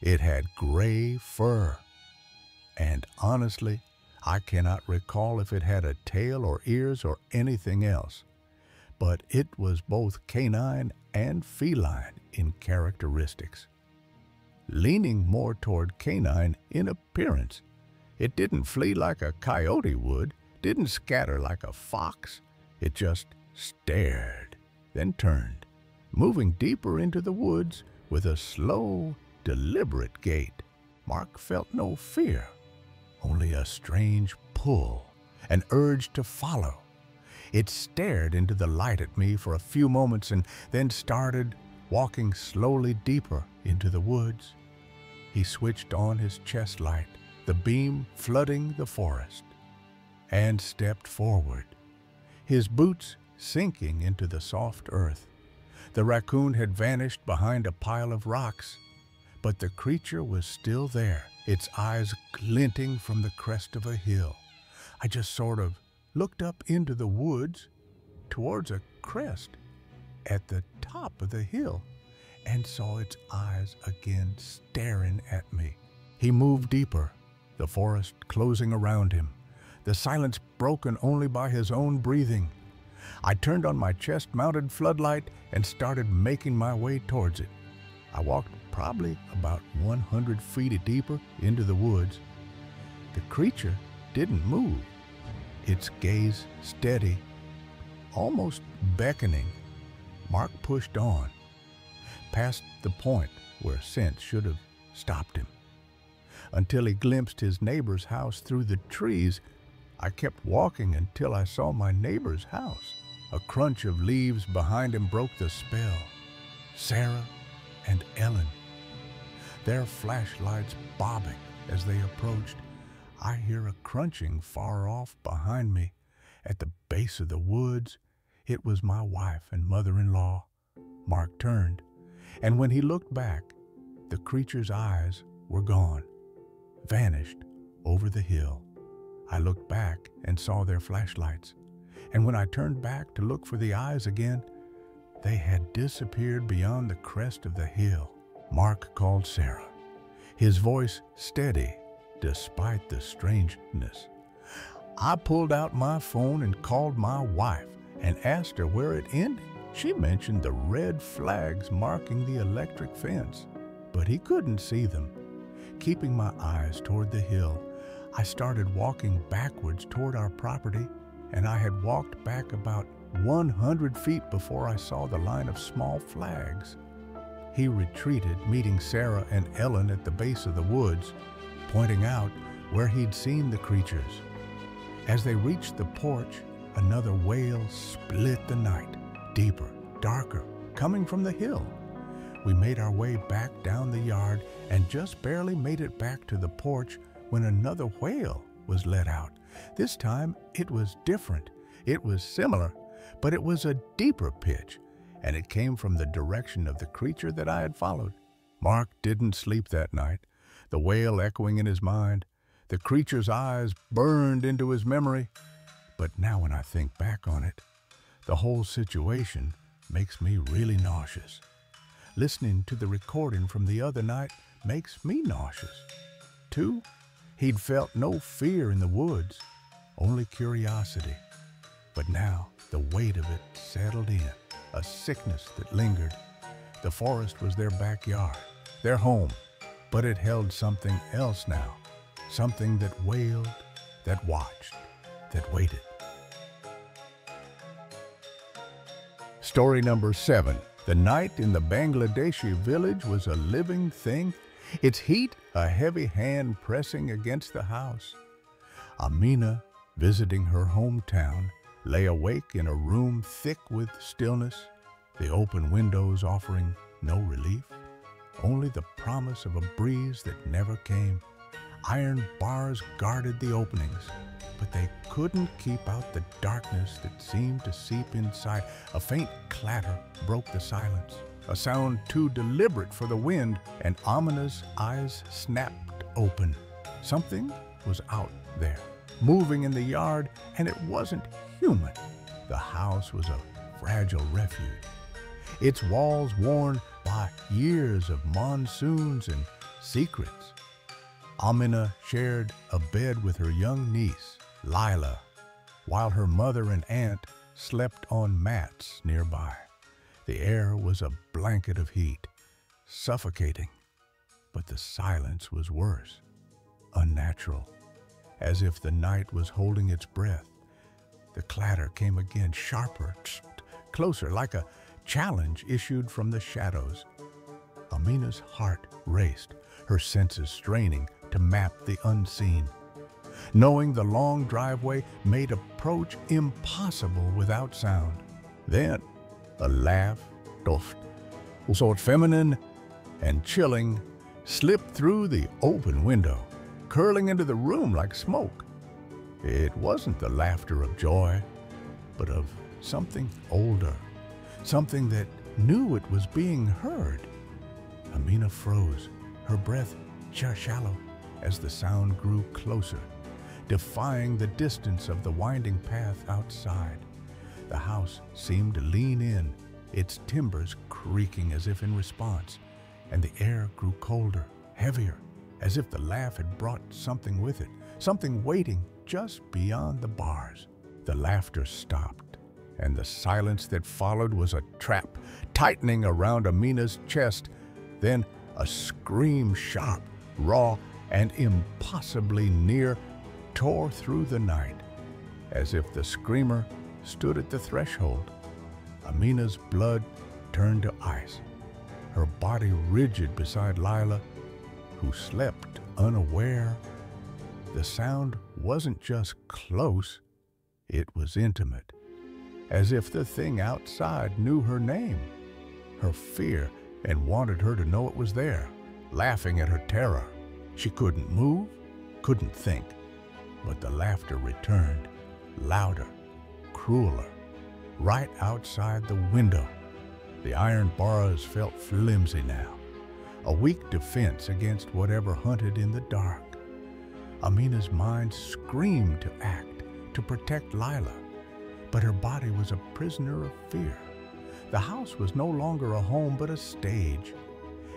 It had gray fur, and honestly, I cannot recall if it had a tail or ears or anything else, but it was both canine and feline in characteristics. Leaning more toward canine in appearance, it didn't flee like a coyote would, didn't scatter like a fox. It just stared, then turned, moving deeper into the woods with a slow, deliberate gait. Mark felt no fear, only a strange pull, an urge to follow. It stared into the light at me for a few moments and then started walking slowly deeper into the woods. He switched on his chest light, the beam flooding the forest, and stepped forward, his boots sinking into the soft earth. The raccoon had vanished behind a pile of rocks, but the creature was still there, its eyes glinting from the crest of a hill. I just sort of looked up into the woods towards a crest at the top of the hill and saw its eyes again staring at me. He moved deeper, the forest closing around him, the silence broken only by his own breathing. I turned on my chest-mounted floodlight and started making my way towards it. I walked probably about 100 feet deeper into the woods. The creature didn't move, its gaze steady, almost beckoning. Mark pushed on, past the point where sense should have stopped him, until he glimpsed his neighbor's house through the trees. I kept walking until I saw my neighbor's house. A crunch of leaves behind him broke the spell. Sarah and Ellen, their flashlights bobbing as they approached. I hear a crunching far off behind me. At the base of the woods, it was my wife and mother-in-law. Mark turned, and when he looked back, the creature's eyes were gone, vanished over the hill. I looked back and saw their flashlights, and when I turned back to look for the eyes again, they had disappeared beyond the crest of the hill. Mark called Sarah, his voice steady despite the strangeness. I pulled out my phone and called my wife and asked her where it ended. She mentioned the red flags marking the electric fence, but he couldn't see them. Keeping my eyes toward the hill, I started walking backwards toward our property, and I had walked back about 100 feet before I saw the line of small flags. He retreated, meeting Sarah and Ellen at the base of the woods, pointing out where he'd seen the creatures. As they reached the porch, another wail split the night, deeper, darker, coming from the hill. We made our way back down the yard and just barely made it back to the porch when another wail was let out. This time it was different. It was similar, but it was a deeper pitch, and it came from the direction of the creature that I had followed. Mark didn't sleep that night, the wail echoing in his mind. The creature's eyes burned into his memory. But now when I think back on it, the whole situation makes me really nauseous. Listening to the recording from the other night makes me nauseous. Too, he'd felt no fear in the woods, only curiosity. But now the weight of it settled in, a sickness that lingered. The forest was their backyard, their home, but it held something else now, something that wailed, that watched, that waited. Story number 7. The night in the Bangladeshi village was a living thing, its heat a heavy hand pressing against the house. Amina, visiting her hometown, lay awake in a room thick with stillness, the open windows offering no relief, only the promise of a breeze that never came. Iron bars guarded the openings, but they couldn't keep out the darkness that seemed to seep inside. A faint clatter broke the silence, a sound too deliberate for the wind, and Amina's eyes snapped open. Something was out there, moving in the yard, and it wasn't human. The house was a fragile refuge, its walls worn by years of monsoons and secrets. Amina shared a bed with her young niece, Lila, while her mother and aunt slept on mats nearby. The air was a blanket of heat, suffocating, but the silence was worse, unnatural, as if the night was holding its breath. The clatter came again, sharper, closer, like a challenge issued from the shadows. Amina's heart raced, her senses straining to map the unseen. Knowing the long driveway made approach impossible without sound. Then a laugh, sort feminine and chilling, slipped through the open window, curling into the room like smoke. It wasn't the laughter of joy, but of something older, something that knew it was being heard. Amina froze, her breath shallow as the sound grew closer, defying the distance of the winding path outside. The house seemed to lean in, its timbers creaking as if in response, and the air grew colder, heavier, as if the laugh had brought something with it, something waiting just beyond the bars. The laughter stopped, and the silence that followed was a trap, tightening around Amina's chest. Then a scream, sharp, raw, and impossibly near, tore through the night, as if the screamer stood at the threshold. Amina's blood turned to ice, her body rigid beside Lila, who slept unaware. The sound wasn't just close, it was intimate, as if the thing outside knew her name, her fear, and wanted her to know it was there, laughing at her terror. She couldn't move, couldn't think, but the laughter returned, louder, crueler, right outside the window. The iron bars felt flimsy now, a weak defense against whatever hunted in the dark. Amina's mind screamed to act, to protect Lila, but her body was a prisoner of fear. The house was no longer a home but a stage,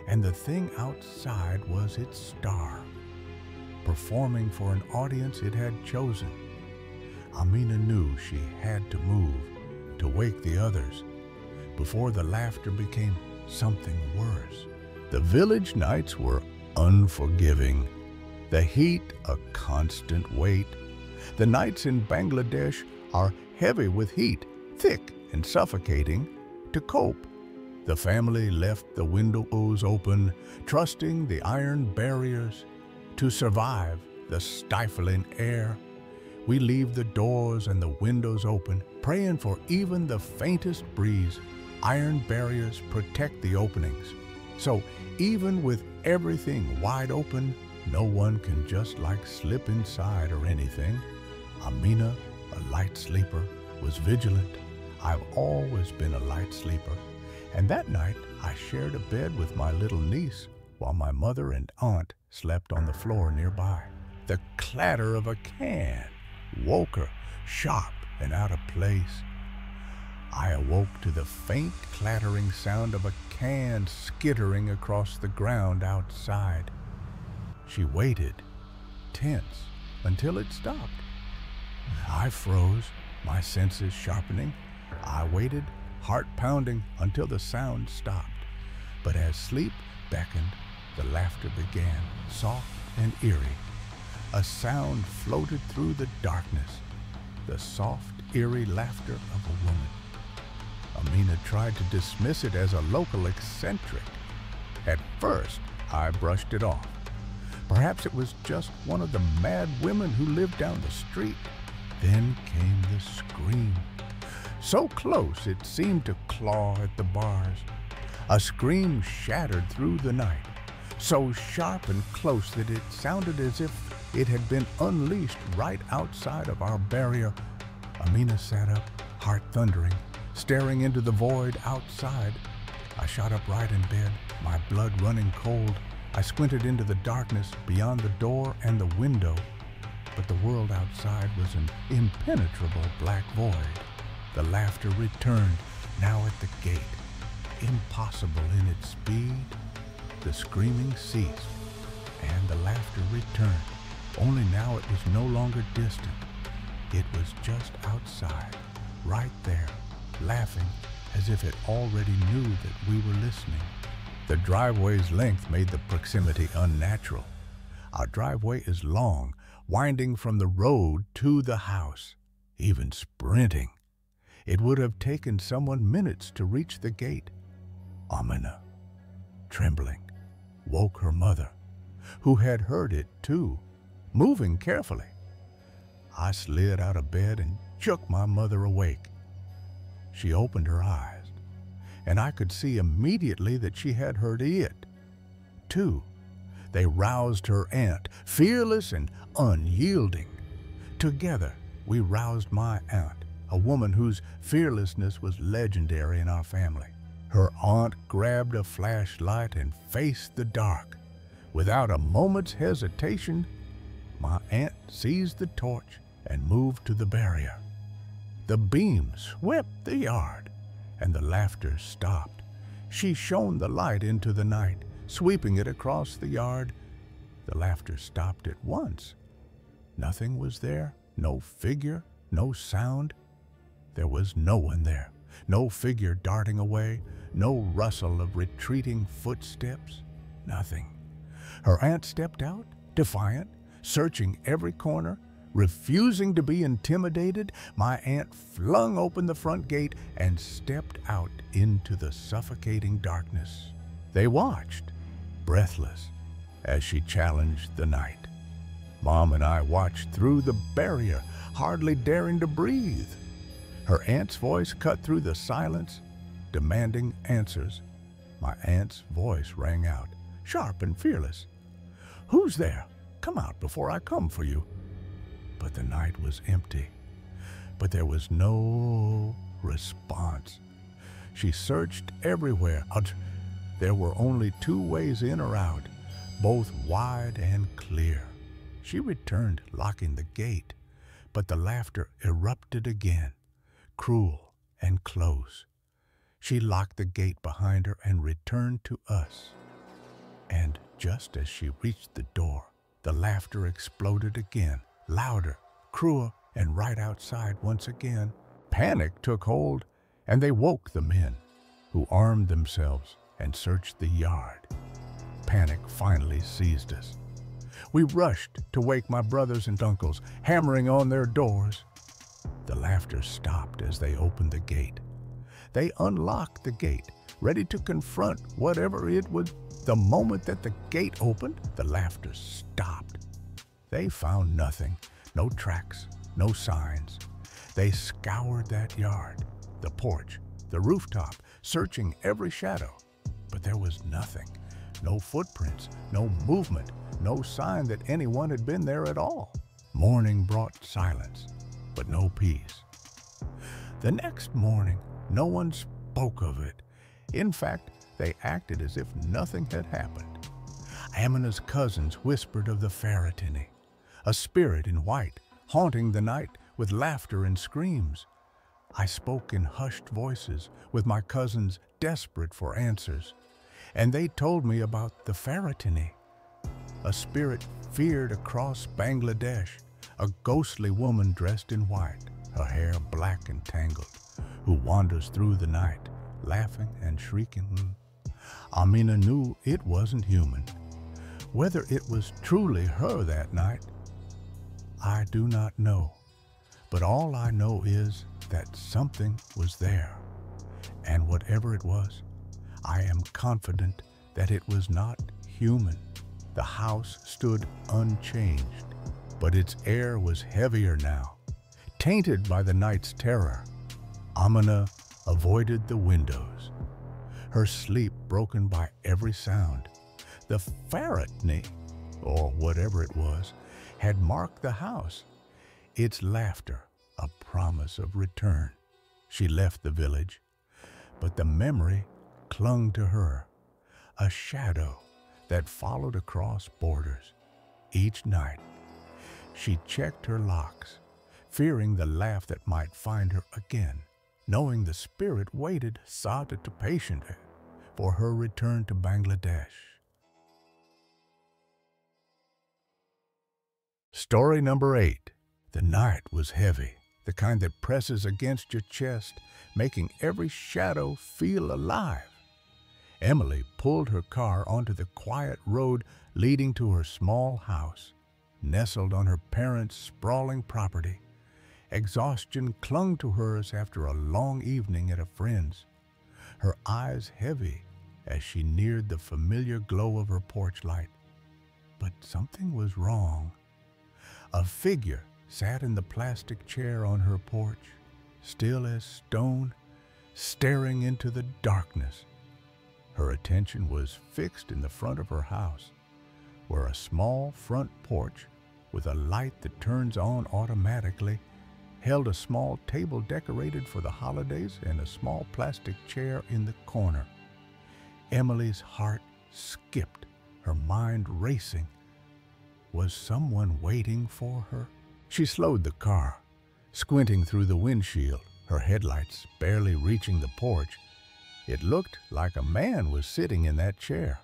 and the thing outside was its star, performing for an audience it had chosen. Amina knew she had to move, to wake the others, before the laughter became something worse. The village nights were unforgiving, the heat a constant weight, The nights in Bangladesh are heavy with heat, thick and suffocating. To cope, the family left the windows open, trusting the iron barriers. To survive the stifling air, we leave the doors and the windows open, praying for even the faintest breeze. Iron barriers protect the openings. So even with everything wide open, no one can just like slip inside or anything. Amina, a light sleeper, was vigilant. I've always been a light sleeper. And that night, I shared a bed with my little niece while my mother and aunt slept on the floor nearby. The clatter of a can woke her, sharp and out of place. I awoke to the faint clattering sound of a can skittering across the ground outside. She waited, tense, until it stopped. I froze, my senses sharpening. I waited, heart pounding, until the sound stopped. But as sleep beckoned, the laughter began, soft and eerie. A sound floated through the darkness, the soft, eerie laughter of a woman. Amina tried to dismiss it as a local eccentric. At first, I brushed it off. Perhaps it was just one of the mad women who lived down the street. Then came the scream. So close it seemed to claw at the bars. A scream shattered through the night, so sharp and close that it sounded as if it had been unleashed right outside of our barrier. Amina sat up, heart thundering, staring into the void outside. I shot upright in bed, my blood running cold. I squinted into the darkness beyond the door and the window, but the world outside was an impenetrable black void. The laughter returned, now at the gate. Impossible in its speed, the screaming ceased, and the laughter returned. Only now it was no longer distant. It was just outside, right there, laughing as if it already knew that we were listening. The driveway's length made the proximity unnatural. Our driveway is long, winding from the road to the house, even sprinting. It would have taken someone minutes to reach the gate. Amina, trembling, woke her mother, who had heard it too, moving carefully. I slid out of bed and shook my mother awake. She opened her eyes, and I could see immediately that she had heard it, too. They roused her aunt, fearless and unyielding. Together, we roused my aunt, a woman whose fearlessness was legendary in our family. Her aunt grabbed a flashlight and faced the dark. Without a moment's hesitation, my aunt seized the torch and moved to the barrier. The beam swept the yard, and the laughter stopped. She shone the light into the night, sweeping it across the yard. The laughter stopped at once. Nothing was there, no figure, no sound. There was no one there, no figure darting away, no rustle of retreating footsteps, nothing. Her aunt stepped out, defiant, searching every corner, refusing to be intimidated. My aunt flung open the front gate and stepped out into the suffocating darkness. They watched, breathless, as she challenged the night. Mom and I watched through the barrier, hardly daring to breathe. Her aunt's voice cut through the silence, demanding answers. My aunt's voice rang out, sharp and fearless. "Who's there? Come out before I come for you." But the night was empty. But there was no response. She searched everywhere. There were only two ways in or out, both wide and clear. She returned, locking the gate, but the laughter erupted again, cruel and close. She locked the gate behind her and returned to us. And just as she reached the door, the laughter exploded again, louder, cruel, and right outside once again. Panic took hold, and they woke the men, who armed themselves and searched the yard. Panic finally seized us. We rushed to wake my brothers and uncles, hammering on their doors. The laughter stopped as they opened the gate. They unlocked the gate, ready to confront whatever it was. The moment that the gate opened, the laughter stopped. They found nothing, no tracks, no signs. They scoured that yard, the porch, the rooftop, searching every shadow. But there was nothing, no footprints, no movement, no sign that anyone had been there at all. Morning brought silence, but no peace. The next morning, no one spoke of it. In fact, they acted as if nothing had happened. Amina's cousins whispered of the Ferretini, a spirit in white, haunting the night with laughter and screams. I spoke in hushed voices with my cousins, desperate for answers, and they told me about the Ferretini, a spirit feared across Bangladesh, a ghostly woman dressed in white, her hair black and tangled, who wanders through the night, laughing and shrieking. Amina knew it wasn't human. Whether it was truly her that night, I do not know. But all I know is that something was there. And whatever it was, I am confident that it was not human. The house stood unchanged, but its air was heavier now, tainted by the night's terror. Amina avoided the windows, her sleep broken by every sound. The Ferretini, or whatever it was, had marked the house, its laughter a promise of return. She left the village, but the memory clung to her, a shadow that followed across borders. Each night, she checked her locks, fearing the laugh that might find her again, knowing the spirit waited to patiently for her return to Bangladesh. Story number 8. The night was heavy, the kind that presses against your chest, making every shadow feel alive. Emily pulled her car onto the quiet road leading to her small house, nestled on her parents' sprawling property. Exhaustion clung to hers after a long evening at a friend's, her eyes heavy as she neared the familiar glow of her porch light. But something was wrong. A figure sat in the plastic chair on her porch, still as stone, staring into the darkness. Her attention was fixed in the front of her house, where a small front porch with a light that turns on automatically held a small table decorated for the holidays and a small plastic chair in the corner. Emily's heart skipped, her mind racing. Was someone waiting for her? She slowed the car, squinting through the windshield, her headlights barely reaching the porch. It looked like a man was sitting in that chair.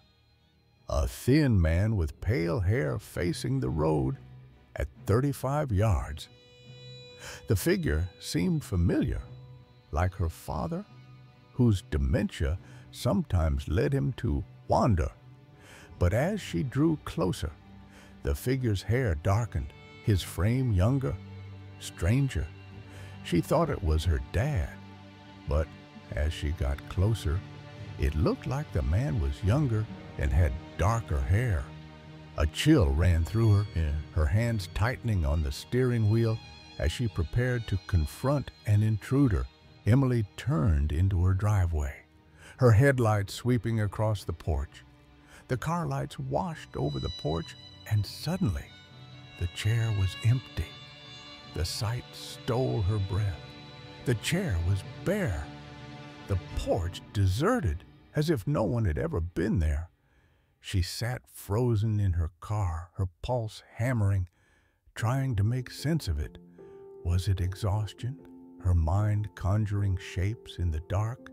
A thin man with pale hair facing the road at 35 yards. The figure seemed familiar, like her father, whose dementia sometimes led him to wander. But as she drew closer, the figure's hair darkened, his frame younger, stranger. She thought it was her dad, but as she got closer, it looked like the man was younger and had darker hair. A chill ran through her, her hands tightening on the steering wheel as she prepared to confront an intruder. Emily turned into her driveway, her headlights sweeping across the porch. The car lights washed over the porch, and suddenly, the chair was empty. The sight stole her breath. The chair was bare. The porch deserted, as if no one had ever been there. She sat frozen in her car, her pulse hammering, trying to make sense of it. Was it exhaustion, her mind conjuring shapes in the dark?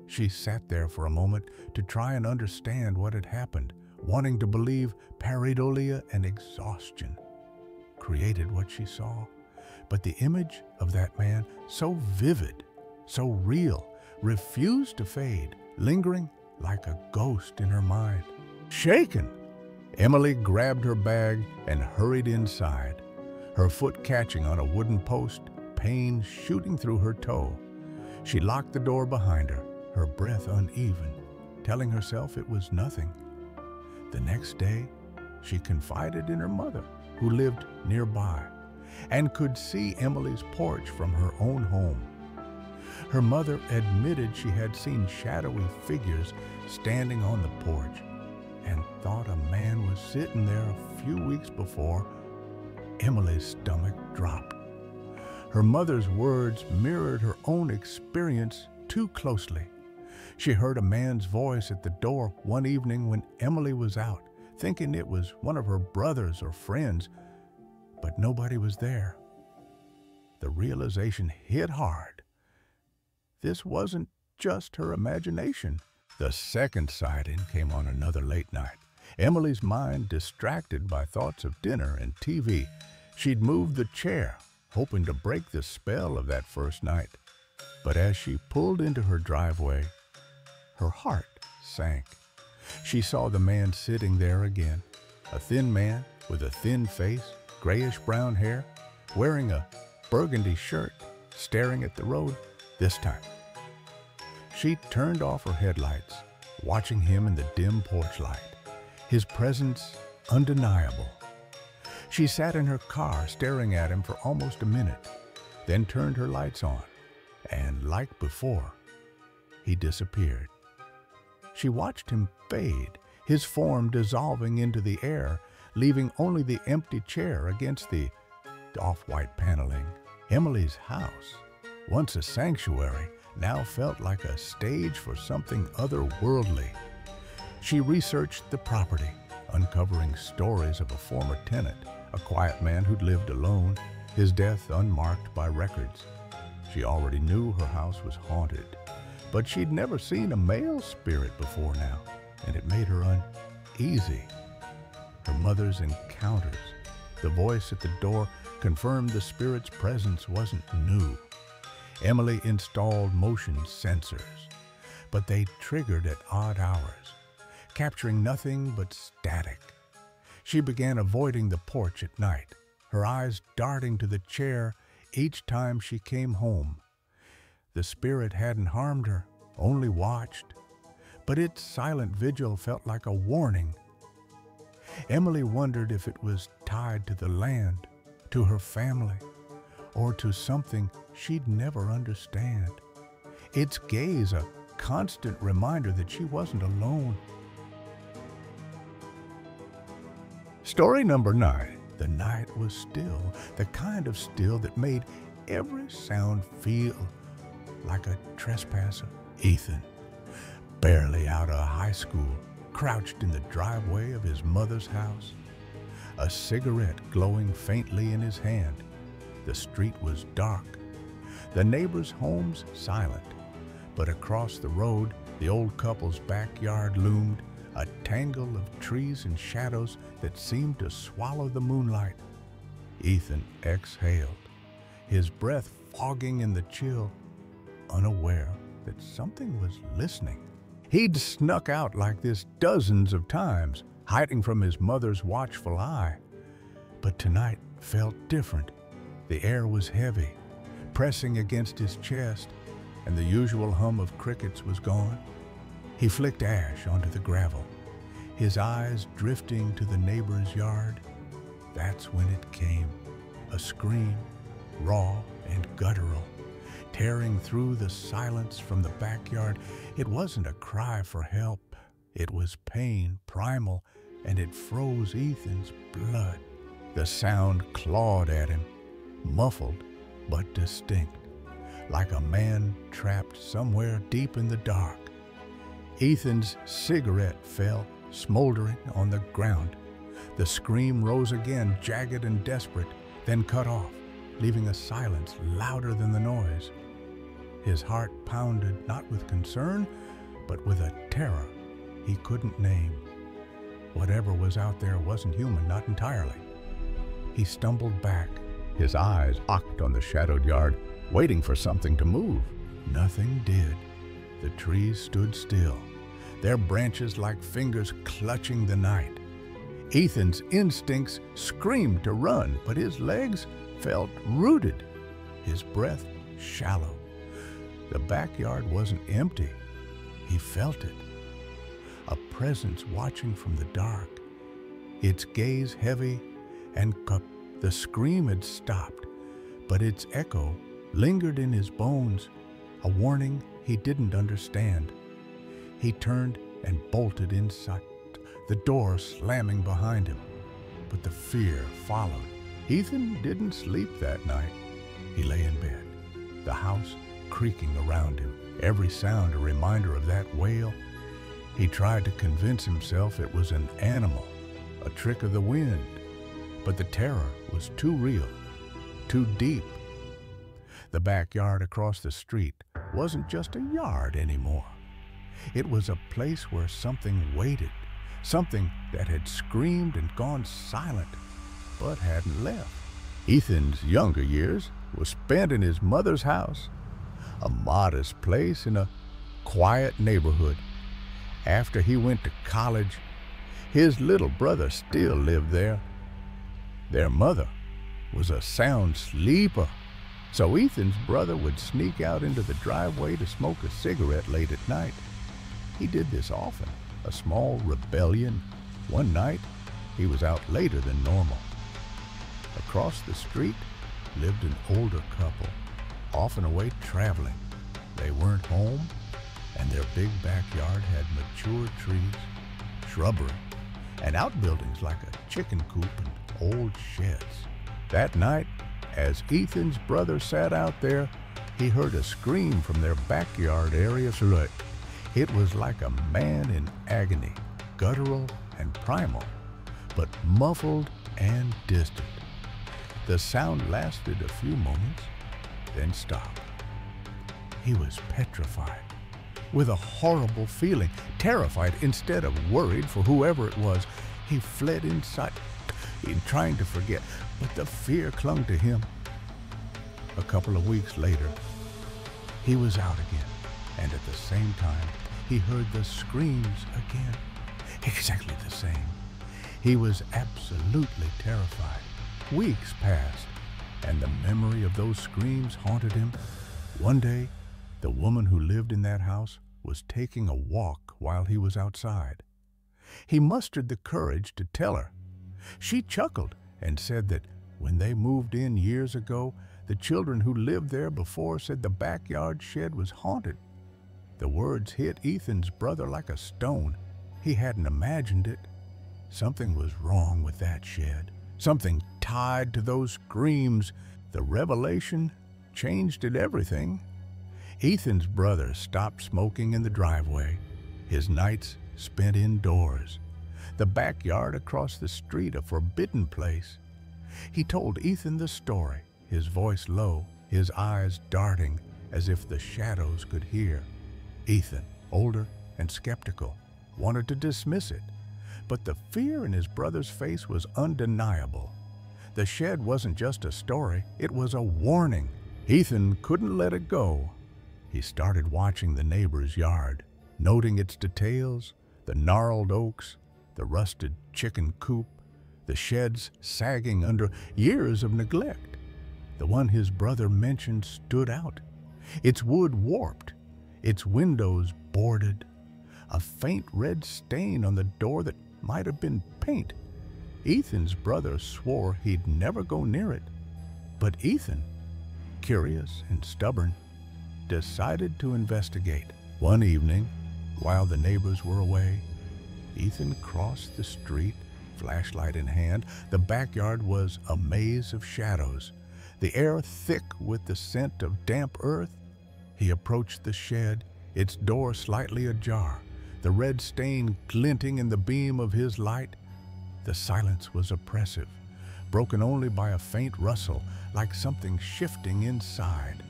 She sat there for a moment to try and understand what had happened, wanting to believe pareidolia and exhaustion created what she saw. But the image of that man, so vivid, so real, refused to fade, lingering like a ghost in her mind. Shaken, Emily grabbed her bag and hurried inside, her foot catching on a wooden post, pain shooting through her toe. She locked the door behind her, her breath uneven, telling herself it was nothing. The next day, she confided in her mother, who lived nearby and could see Emily's porch from her own home. Her mother admitted she had seen shadowy figures standing on the porch and thought a man was sitting there a few weeks before. Emily's stomach dropped. Her mother's words mirrored her own experience too closely. She heard a man's voice at the door one evening when Emily was out, thinking it was one of her brothers or friends, but nobody was there. The realization hit hard. This wasn't just her imagination. The second sighting came on another late night. Emily's mind distracted by thoughts of dinner and TV. She'd moved the chair, hoping to break the spell of that first night. But as she pulled into her driveway, her heart sank. She saw the man sitting there again, a thin man with a thin face, grayish-brown hair, wearing a burgundy shirt, staring at the road this time. She turned off her headlights, watching him in the dim porch light, his presence undeniable. She sat in her car staring at him for almost a minute, then turned her lights on, and like before, he disappeared. She watched him fade, his form dissolving into the air, leaving only the empty chair against the off-white paneling. Emily's house, once a sanctuary, now felt like a stage for something otherworldly. She researched the property, uncovering stories of a former tenant, a quiet man who'd lived alone, his death unmarked by records. She already knew her house was haunted, but she'd never seen a male spirit before now, and it made her uneasy. Her mother's encounters, the voice at the door, confirmed the spirit's presence wasn't new. Emily installed motion sensors, but they triggered at odd hours, capturing nothing but static. She began avoiding the porch at night, her eyes darting to the chair each time she came home. The spirit hadn't harmed her, only watched, but its silent vigil felt like a warning. Emily wondered if it was tied to the land, to her family, or to something she'd never understand. Its gaze a constant reminder that she wasn't alone. Story number 9. The night was still, the kind of still that made every sound feel like a trespasser. Ethan, barely out of high school, crouched in the driveway of his mother's house, a cigarette glowing faintly in his hand. The street was dark, the neighbors' homes silent, but across the road, the old couple's backyard loomed, a tangle of trees and shadows that seemed to swallow the moonlight. Ethan exhaled, his breath fogging in the chill, unaware that something was listening. He'd snuck out like this dozens of times, hiding from his mother's watchful eye. But tonight felt different. The air was heavy, pressing against his chest, and the usual hum of crickets was gone. He flicked ash onto the gravel, his eyes drifting to the neighbor's yard. That's when it came, a scream, raw and guttural, tearing through the silence from the backyard. It wasn't a cry for help. It was pain, primal, and it froze Ethan's blood. The sound clawed at him, muffled but distinct, like a man trapped somewhere deep in the dark. Ethan's cigarette fell, smoldering on the ground. The scream rose again, jagged and desperate, then cut off, leaving a silence louder than the noise. His heart pounded not with concern, but with a terror he couldn't name. Whatever was out there wasn't human, not entirely. He stumbled back, his eyes locked on the shadowed yard, waiting for something to move. Nothing did. The trees stood still, their branches like fingers clutching the night. Ethan's instincts screamed to run, but his legs felt rooted, his breath shallow. The backyard wasn't empty. He felt it. A presence watching from the dark, its gaze heavy and cup. The scream had stopped, but its echo lingered in his bones, a warning he didn't understand. He turned and bolted inside, the door slamming behind him, but the fear followed. Ethan didn't sleep that night. He lay in bed, the house creaking around him, every sound a reminder of that wail. He tried to convince himself it was an animal, a trick of the wind, but the terror was too real, too deep. The backyard across the street wasn't just a yard anymore. It was a place where something waited, something that had screamed and gone silent, but hadn't left. Ethan's younger years were spent in his mother's house, a modest place in a quiet neighborhood. After he went to college, his little brother still lived there. Their mother was a sound sleeper, so Ethan's brother would sneak out into the driveway to smoke a cigarette late at night. He did this often, a small rebellion. One night, he was out later than normal. Across the street lived an older couple, often away traveling. They weren't home, and their big backyard had mature trees, shrubbery, and outbuildings like a chicken coop and old sheds. That night, as Ethan's brother sat out there, he heard a scream from their backyard area. It was like a man in agony, guttural and primal, but muffled and distant. The sound lasted a few moments, then stopped. He was petrified, with a horrible feeling, terrified instead of worried for whoever it was. He fled inside, trying to forget, but the fear clung to him. A couple of weeks later, he was out again, and at the same time, he heard the screams again, exactly the same. He was absolutely terrified. Weeks passed, and the memory of those screams haunted him. One day, the woman who lived in that house was taking a walk while he was outside. He mustered the courage to tell her. She chuckled and said that when they moved in years ago, the children who lived there before said the backyard shed was haunted. The words hit Ethan's brother like a stone. He hadn't imagined it. Something was wrong with that shed, something tied to those screams. The revelation changed everything. Ethan's brother stopped smoking in the driveway, his nights spent indoors. The backyard across the street, a forbidden place. He told Ethan the story, his voice low, his eyes darting as if the shadows could hear. Ethan, older and skeptical, wanted to dismiss it, but the fear in his brother's face was undeniable. The shed wasn't just a story, it was a warning. Ethan couldn't let it go. He started watching the neighbor's yard, noting its details, the gnarled oaks, the rusted chicken coop, the sheds sagging under years of neglect. The one his brother mentioned stood out, its wood warped, its windows boarded, a faint red stain on the door that might have been paint. Ethan's brother swore he'd never go near it, but Ethan, curious and stubborn, decided to investigate. One evening, while the neighbors were away, Ethan crossed the street, flashlight in hand. The backyard was a maze of shadows, the air thick with the scent of damp earth. He approached the shed, its door slightly ajar, the red stain glinting in the beam of his light. The silence was oppressive, broken only by a faint rustle, like something shifting inside.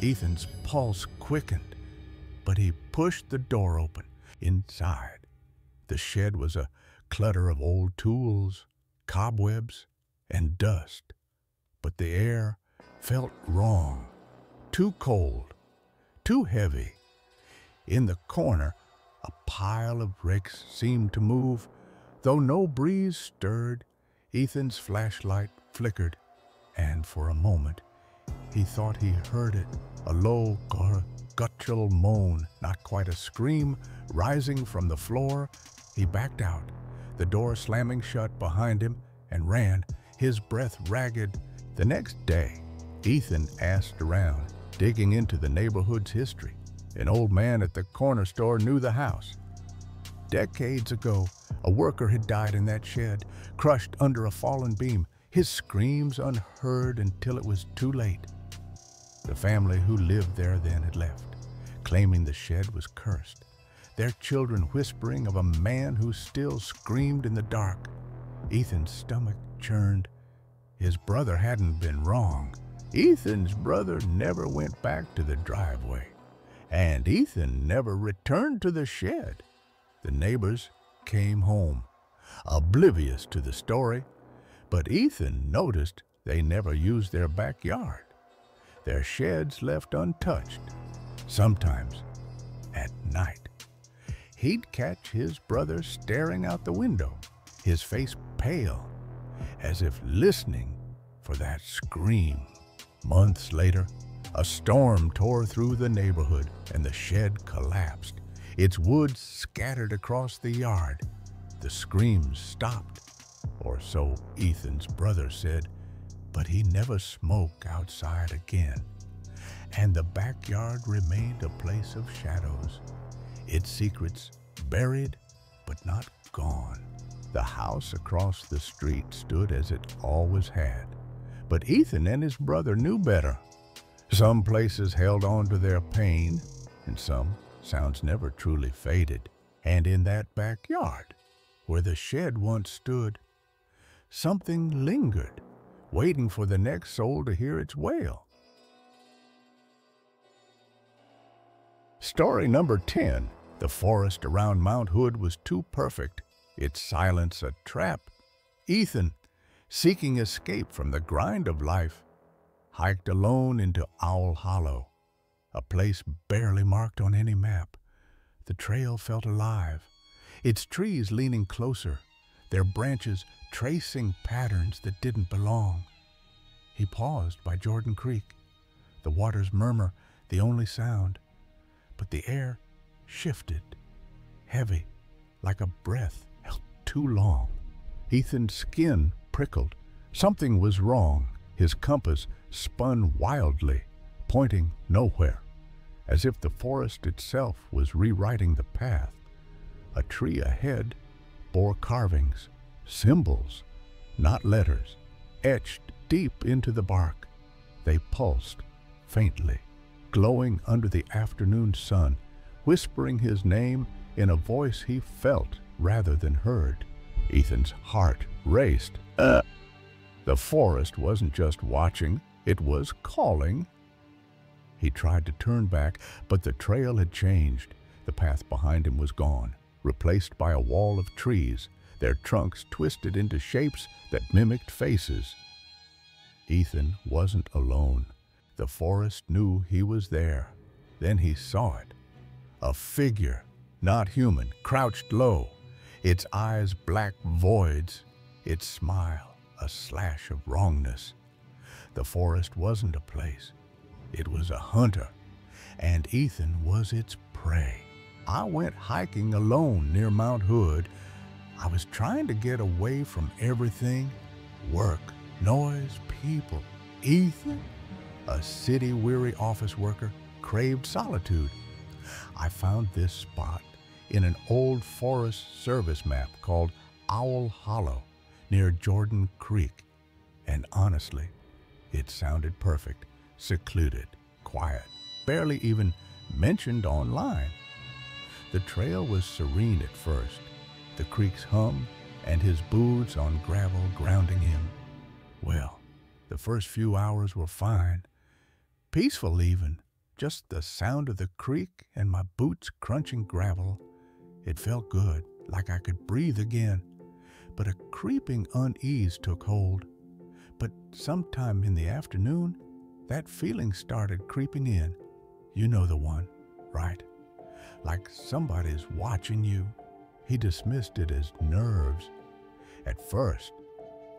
Ethan's pulse quickened, but he pushed the door open. Inside, the shed was a clutter of old tools, cobwebs, and dust. But the air felt wrong, too cold, too heavy. In the corner, a pile of bricks seemed to move, Though no breeze stirred, Ethan's flashlight flickered, and for a moment he thought he heard it, a low, guttural moan, not quite a scream, rising from the floor. He backed out, the door slamming shut behind him, and ran, his breath ragged. The next day, Ethan asked around, digging into the neighborhood's history. An old man at the corner store knew the house. Decades ago, a worker had died in that shed, crushed under a fallen beam, his screams unheard until it was too late. The family who lived there then had left, claiming the shed was cursed, their children whispering of a man who still screamed in the dark. Ethan's stomach churned. His brother hadn't been wrong. Ethan's brother never went back to the driveway, and Ethan never returned to the shed. The neighbors came home, oblivious to the story, but Ethan noticed they never used their backyard, their sheds left untouched. Sometimes, at night, he'd catch his brother staring out the window, his face pale, as if listening for that scream. Months later, a storm tore through the neighborhood and the shed collapsed. Its wood scattered across the yard. The screams stopped, or so Ethan's brother said, but he never smoked outside again. And the backyard remained a place of shadows, its secrets buried but not gone. The house across the street stood as it always had, but Ethan and his brother knew better. Some places held on to their pain, and some sounds never truly faded. And in that backyard, where the shed once stood, something lingered, waiting for the next soul to hear its wail. Story number 10. The forest around Mount Hood was too perfect, its silence a trap. Ethan, seeking escape from the grind of life, hiked alone into Owl Hollow, a place barely marked on any map. The trail felt alive, its trees leaning closer, their branches tracing patterns that didn't belong. He paused by Jordan Creek, the water's murmur the only sound, but the air shifted, heavy, like a breath held too long. Ethan's skin prickled. Something was wrong. His compass spun wildly, pointing nowhere, as if the forest itself was rewriting the path. A tree ahead bore carvings, symbols, not letters, etched deep into the bark. They pulsed faintly, glowing under the afternoon sun, whispering his name in a voice he felt rather than heard. Ethan's heart raced. The forest wasn't just watching, it was calling. He tried to turn back, but the trail had changed. The path behind him was gone, replaced by a wall of trees, their trunks twisted into shapes that mimicked faces. Ethan wasn't alone. The forest knew he was there. Then he saw it. A figure, not human, crouched low, its eyes black voids, its smile a slash of wrongness. The forest wasn't a place. It was a hunter, and Ethan was its prey. I went hiking alone near Mount Hood. I was trying to get away from everything, work, noise, people. Ethan, a city-weary office worker, craved solitude. I found this spot in an old Forest Service map called Owl Hollow near Jordan Creek, and honestly, it sounded perfect, secluded, quiet, barely even mentioned online. The trail was serene at first, the creek's hum and his boots on gravel grounding him. Well, the first few hours were fine, peaceful even, just the sound of the creek and my boots crunching gravel. It felt good, like I could breathe again, but a creeping unease took hold. But sometime in the afternoon, that feeling started creeping in. You know the one, right? Like somebody's watching you, He dismissed it as nerves. At first,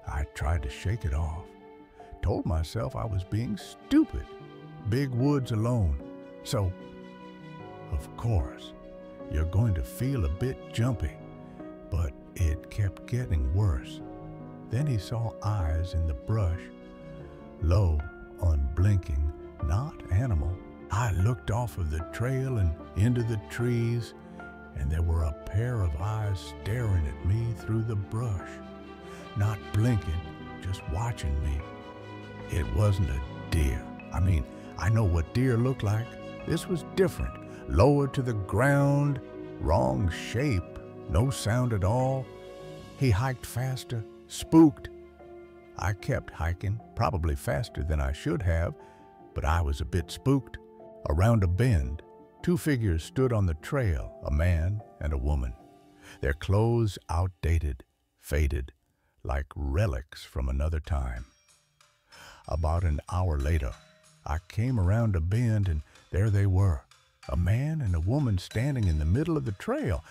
I tried to shake it off, told myself I was being stupid. Big woods alone. So, of course, you're going to feel a bit jumpy. But it kept getting worse. Then he saw eyes in the brush, low, unblinking, not animal. I looked off of the trail and into the trees, and there were a pair of eyes staring at me through the brush, not blinking, just watching me. It wasn't a deer. I know what deer look like. This was different. Lower to the ground, wrong shape, no sound at all. He hiked faster, spooked. I kept hiking, probably faster than I should have, but I was a bit spooked. Around a bend, two figures stood on the trail, a man and a woman. Their clothes outdated, faded, like relics from another time. About an hour later, I came around a bend and there they were, a man and a woman standing in the middle of the trail.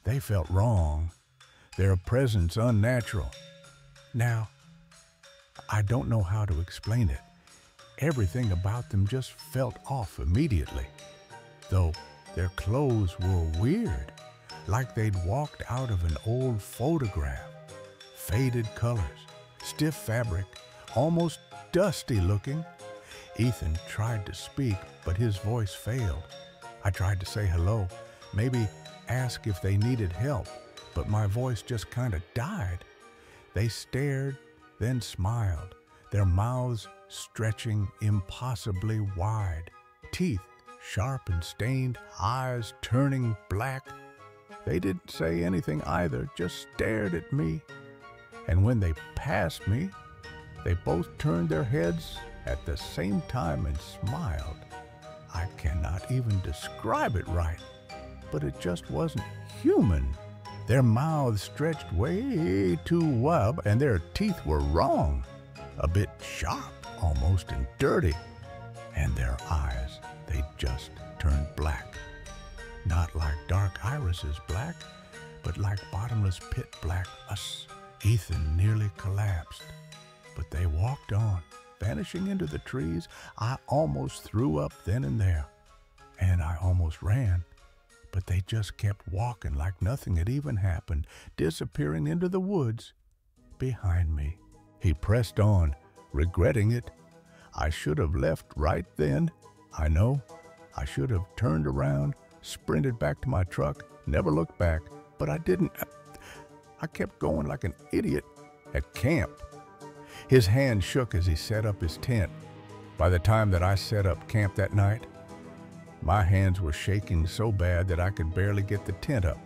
They felt wrong, their presence unnatural. Now, I don't know how to explain it. Everything about them just felt off immediately, though their clothes were weird, like they'd walked out of an old photograph. Faded colors, stiff fabric, almost dusty looking. Ethan tried to speak, but his voice failed. I tried to say hello, maybe ask if they needed help, but my voice just kind of died. They stared, then smiled, their mouths stretching impossibly wide, teeth sharp and stained, eyes turning black. They didn't say anything either, just stared at me. And when they passed me, they both turned their heads at the same time and smiled. I cannot even describe it right, but it just wasn't human. Their mouths stretched way too wide, and their teeth were wrong, a bit sharp almost and dirty. And their eyes, they just turned black. Not like dark irises black, but like bottomless pit black. Ethan nearly collapsed, but they walked on, vanishing into the trees. I almost threw up then and there, and I almost ran, but they just kept walking like nothing had even happened, disappearing into the woods behind me. He pressed on, regretting it. I should have left right then. I know. I should have turned around, sprinted back to my truck, never looked back, but I didn't. I kept going like an idiot at camp. His hand shook as he set up his tent. By the time that I set up camp that night, my hands were shaking so bad that I could barely get the tent up.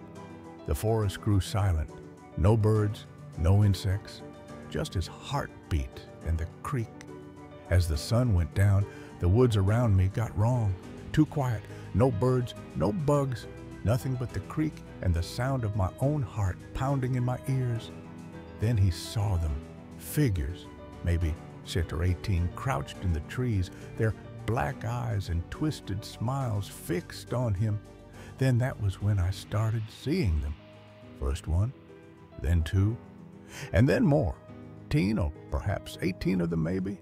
The forest grew silent. No birds, no insects, just his heartbeat and the creek. As the sun went down, the woods around me got wrong. Too quiet, no birds, no bugs, nothing but the creek and the sound of my own heart pounding in my ears. Then he saw them, figures, maybe 6 or 18, crouched in the trees, their black eyes and twisted smiles fixed on him. Then that was when I started seeing them. First one, then two, and then more. 10 or perhaps 18 of them maybe,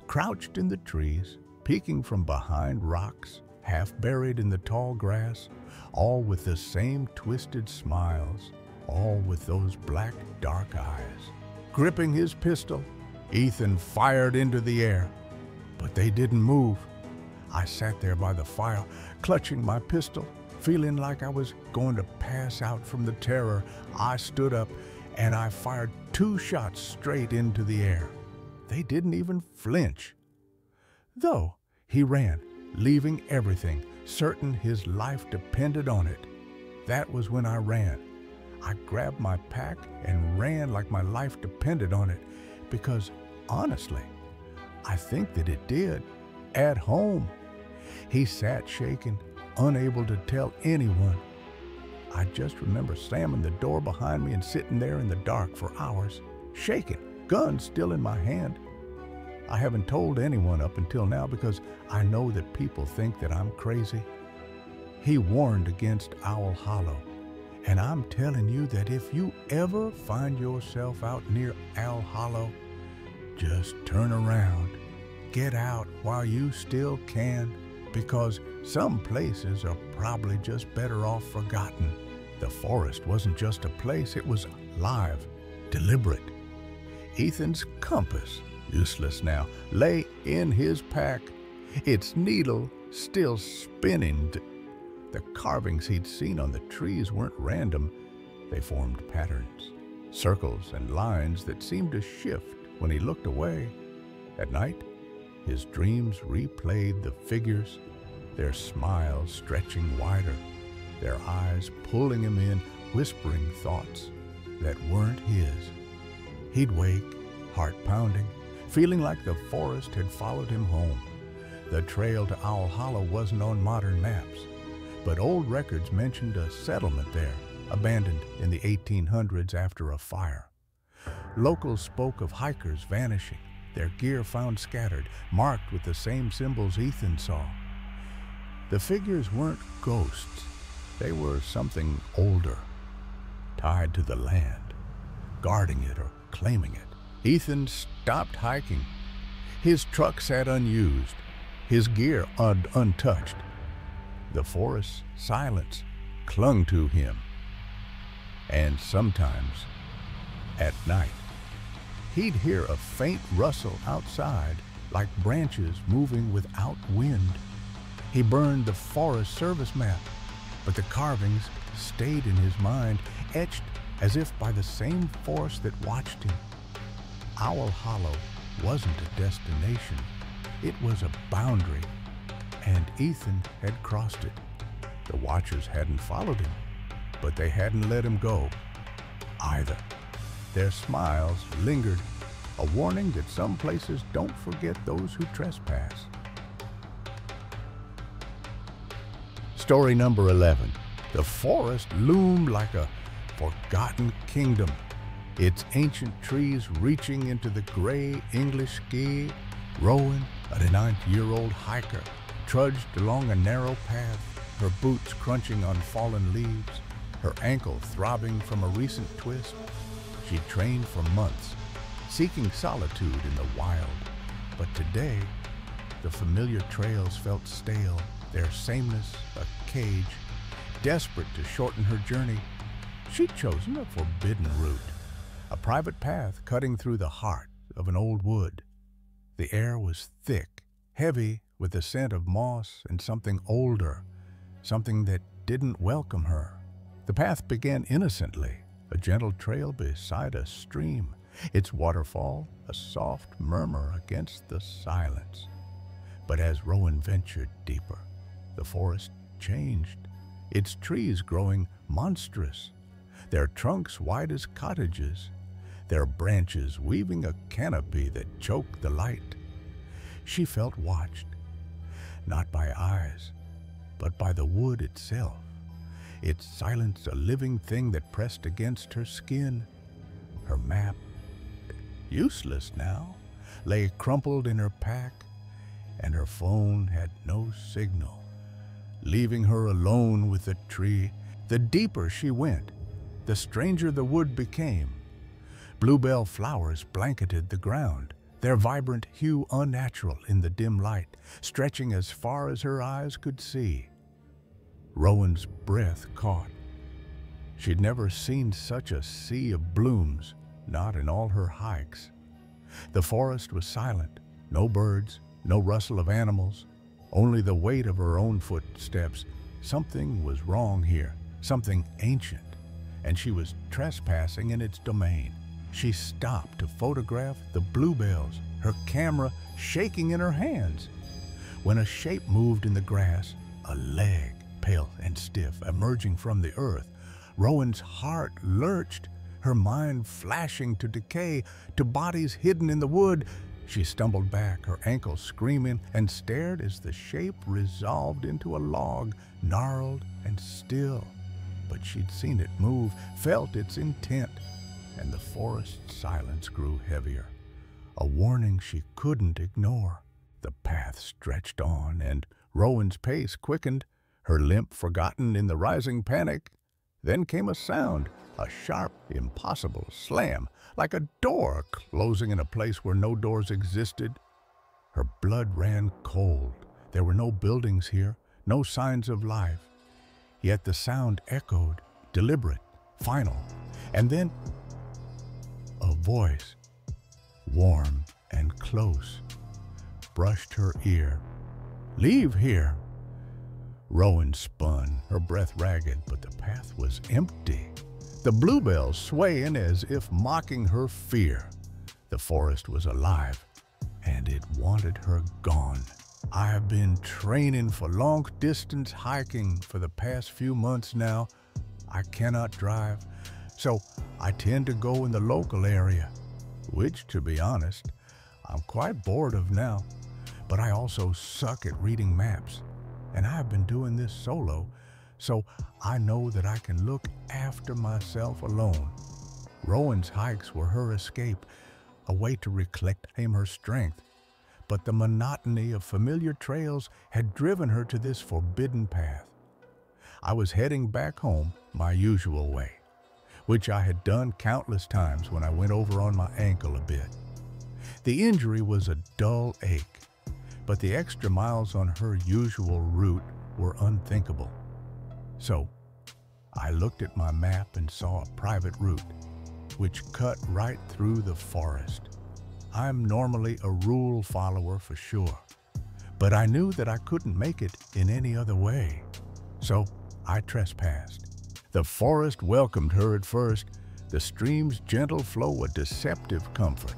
crouched in the trees, peeking from behind rocks, half buried in the tall grass, all with the same twisted smiles, all with those black, dark eyes. Gripping his pistol, Ethan fired into the air, but they didn't move. I sat there by the fire, clutching my pistol, feeling like I was going to pass out from the terror. I stood up and I fired 2 shots straight into the air. They didn't even flinch. Though he ran, leaving everything, certain his life depended on it. That was when I ran. I grabbed my pack and ran like my life depended on it, because honestly, I think that it did. At home, he sat shaking, unable to tell anyone. I just remember slamming the door behind me and sitting there in the dark for hours, shaking, gun still in my hand. I haven't told anyone up until now because I know that people think that I'm crazy. He warned against Owl Hollow, And I'm telling you that if you ever find yourself out near Owl Hollow, just turn around. Get out while you still can, because some places are probably just better off forgotten. The forest wasn't just a place, it was live, deliberate. Ethan's compass, useless now, lay in his pack, its needle still spinning. The carvings he'd seen on the trees weren't random. They formed patterns, circles and lines that seemed to shift when he looked away. At night, his dreams replayed the figures, their smiles stretching wider, their eyes pulling him in, whispering thoughts that weren't his. He'd wake, heart pounding, feeling like the forest had followed him home. The trail to Owl Hollow wasn't on modern maps, but old records mentioned a settlement there, abandoned in the 1800s after a fire. Locals spoke of hikers vanishing, their gear found scattered, marked with the same symbols Ethan saw. The figures weren't ghosts. They were something older, tied to the land, guarding it or claiming it. Ethan stopped hiking. His truck sat unused, his gear untouched. The forest's silence clung to him. And sometimes, at night, he'd hear a faint rustle outside, like branches moving without wind. He burned the Forest Service map, but the carvings stayed in his mind, etched as if by the same force that watched him. Owl Hollow wasn't a destination, it was a boundary, and Ethan had crossed it. The Watchers hadn't followed him, but they hadn't let him go either. Their smiles lingered, a warning that some places don't forget those who trespass. Story number 11. The forest loomed like a forgotten kingdom, its ancient trees reaching into the gray English sky. Rowan, a 9-year-old hiker, trudged along a narrow path, her boots crunching on fallen leaves, her ankle throbbing from a recent twist. She'd trained for months, seeking solitude in the wild. But today, the familiar trails felt stale, their sameness a cage. Desperate to shorten her journey, she'd chosen a forbidden route, a private path cutting through the heart of an old wood. The air was thick, heavy with the scent of moss and something older, something that didn't welcome her. The path began innocently, a gentle trail beside a stream, its waterfall a soft murmur against the silence. But as Rowan ventured deeper, the forest changed, its trees growing monstrous, their trunks wide as cottages, their branches weaving a canopy that choked the light. She felt watched, not by eyes, but by the wood itself, its silence a living thing that pressed against her skin. Her map, useless now, lay crumpled in her pack, and her phone had no signal, leaving her alone with the tree. The deeper she went, the stranger the wood became. Bluebell flowers blanketed the ground, their vibrant hue unnatural in the dim light, stretching as far as her eyes could see. Rowan's breath caught. She'd never seen such a sea of blooms, not in all her hikes. The forest was silent, no birds, no rustle of animals, only the weight of her own footsteps. Something was wrong here, something ancient, and she was trespassing in its domain. She stopped to photograph the bluebells, her camera shaking in her hands. When a shape moved in the grass, a leg, pale and stiff, emerging from the earth, Rowan's heart lurched, her mind flashing to decay, to bodies hidden in the wood. She stumbled back, her ankle screaming, and stared as the shape resolved into a log, gnarled and still. But she'd seen it move, felt its intent, and the forest's silence grew heavier, a warning she couldn't ignore. The path stretched on, and Rowan's pace quickened, her limp forgotten in the rising panic. Then came a sound, a sharp, impossible slam, like a door closing in a place where no doors existed. Her blood ran cold. There were no buildings here, no signs of life. Yet the sound echoed, deliberate, final. And then a voice, warm and close, brushed her ear. "Leave here." Rowan spun, her breath ragged, but the path was empty. The bluebells swaying as if mocking her fear. The forest was alive, and it wanted her gone. I have been training for long-distance hiking for the past few months now. I cannot drive, so I tend to go in the local area, which, to be honest, I'm quite bored of now. But I also suck at reading maps, and I've been doing this solo, so I know that I can look after myself alone. Rowan's hikes were her escape, a way to reclaim her strength. But the monotony of familiar trails had driven her to this forbidden path. I was heading back home my usual way, which I had done countless times when I went over on my ankle a bit. The injury was a dull ache, but the extra miles on her usual route were unthinkable. So I looked at my map and saw a private route, which cut right through the forest. I'm normally a rule follower for sure, but I knew that I couldn't make it in any other way. So I trespassed. The forest welcomed her at first, the stream's gentle flow a deceptive comfort.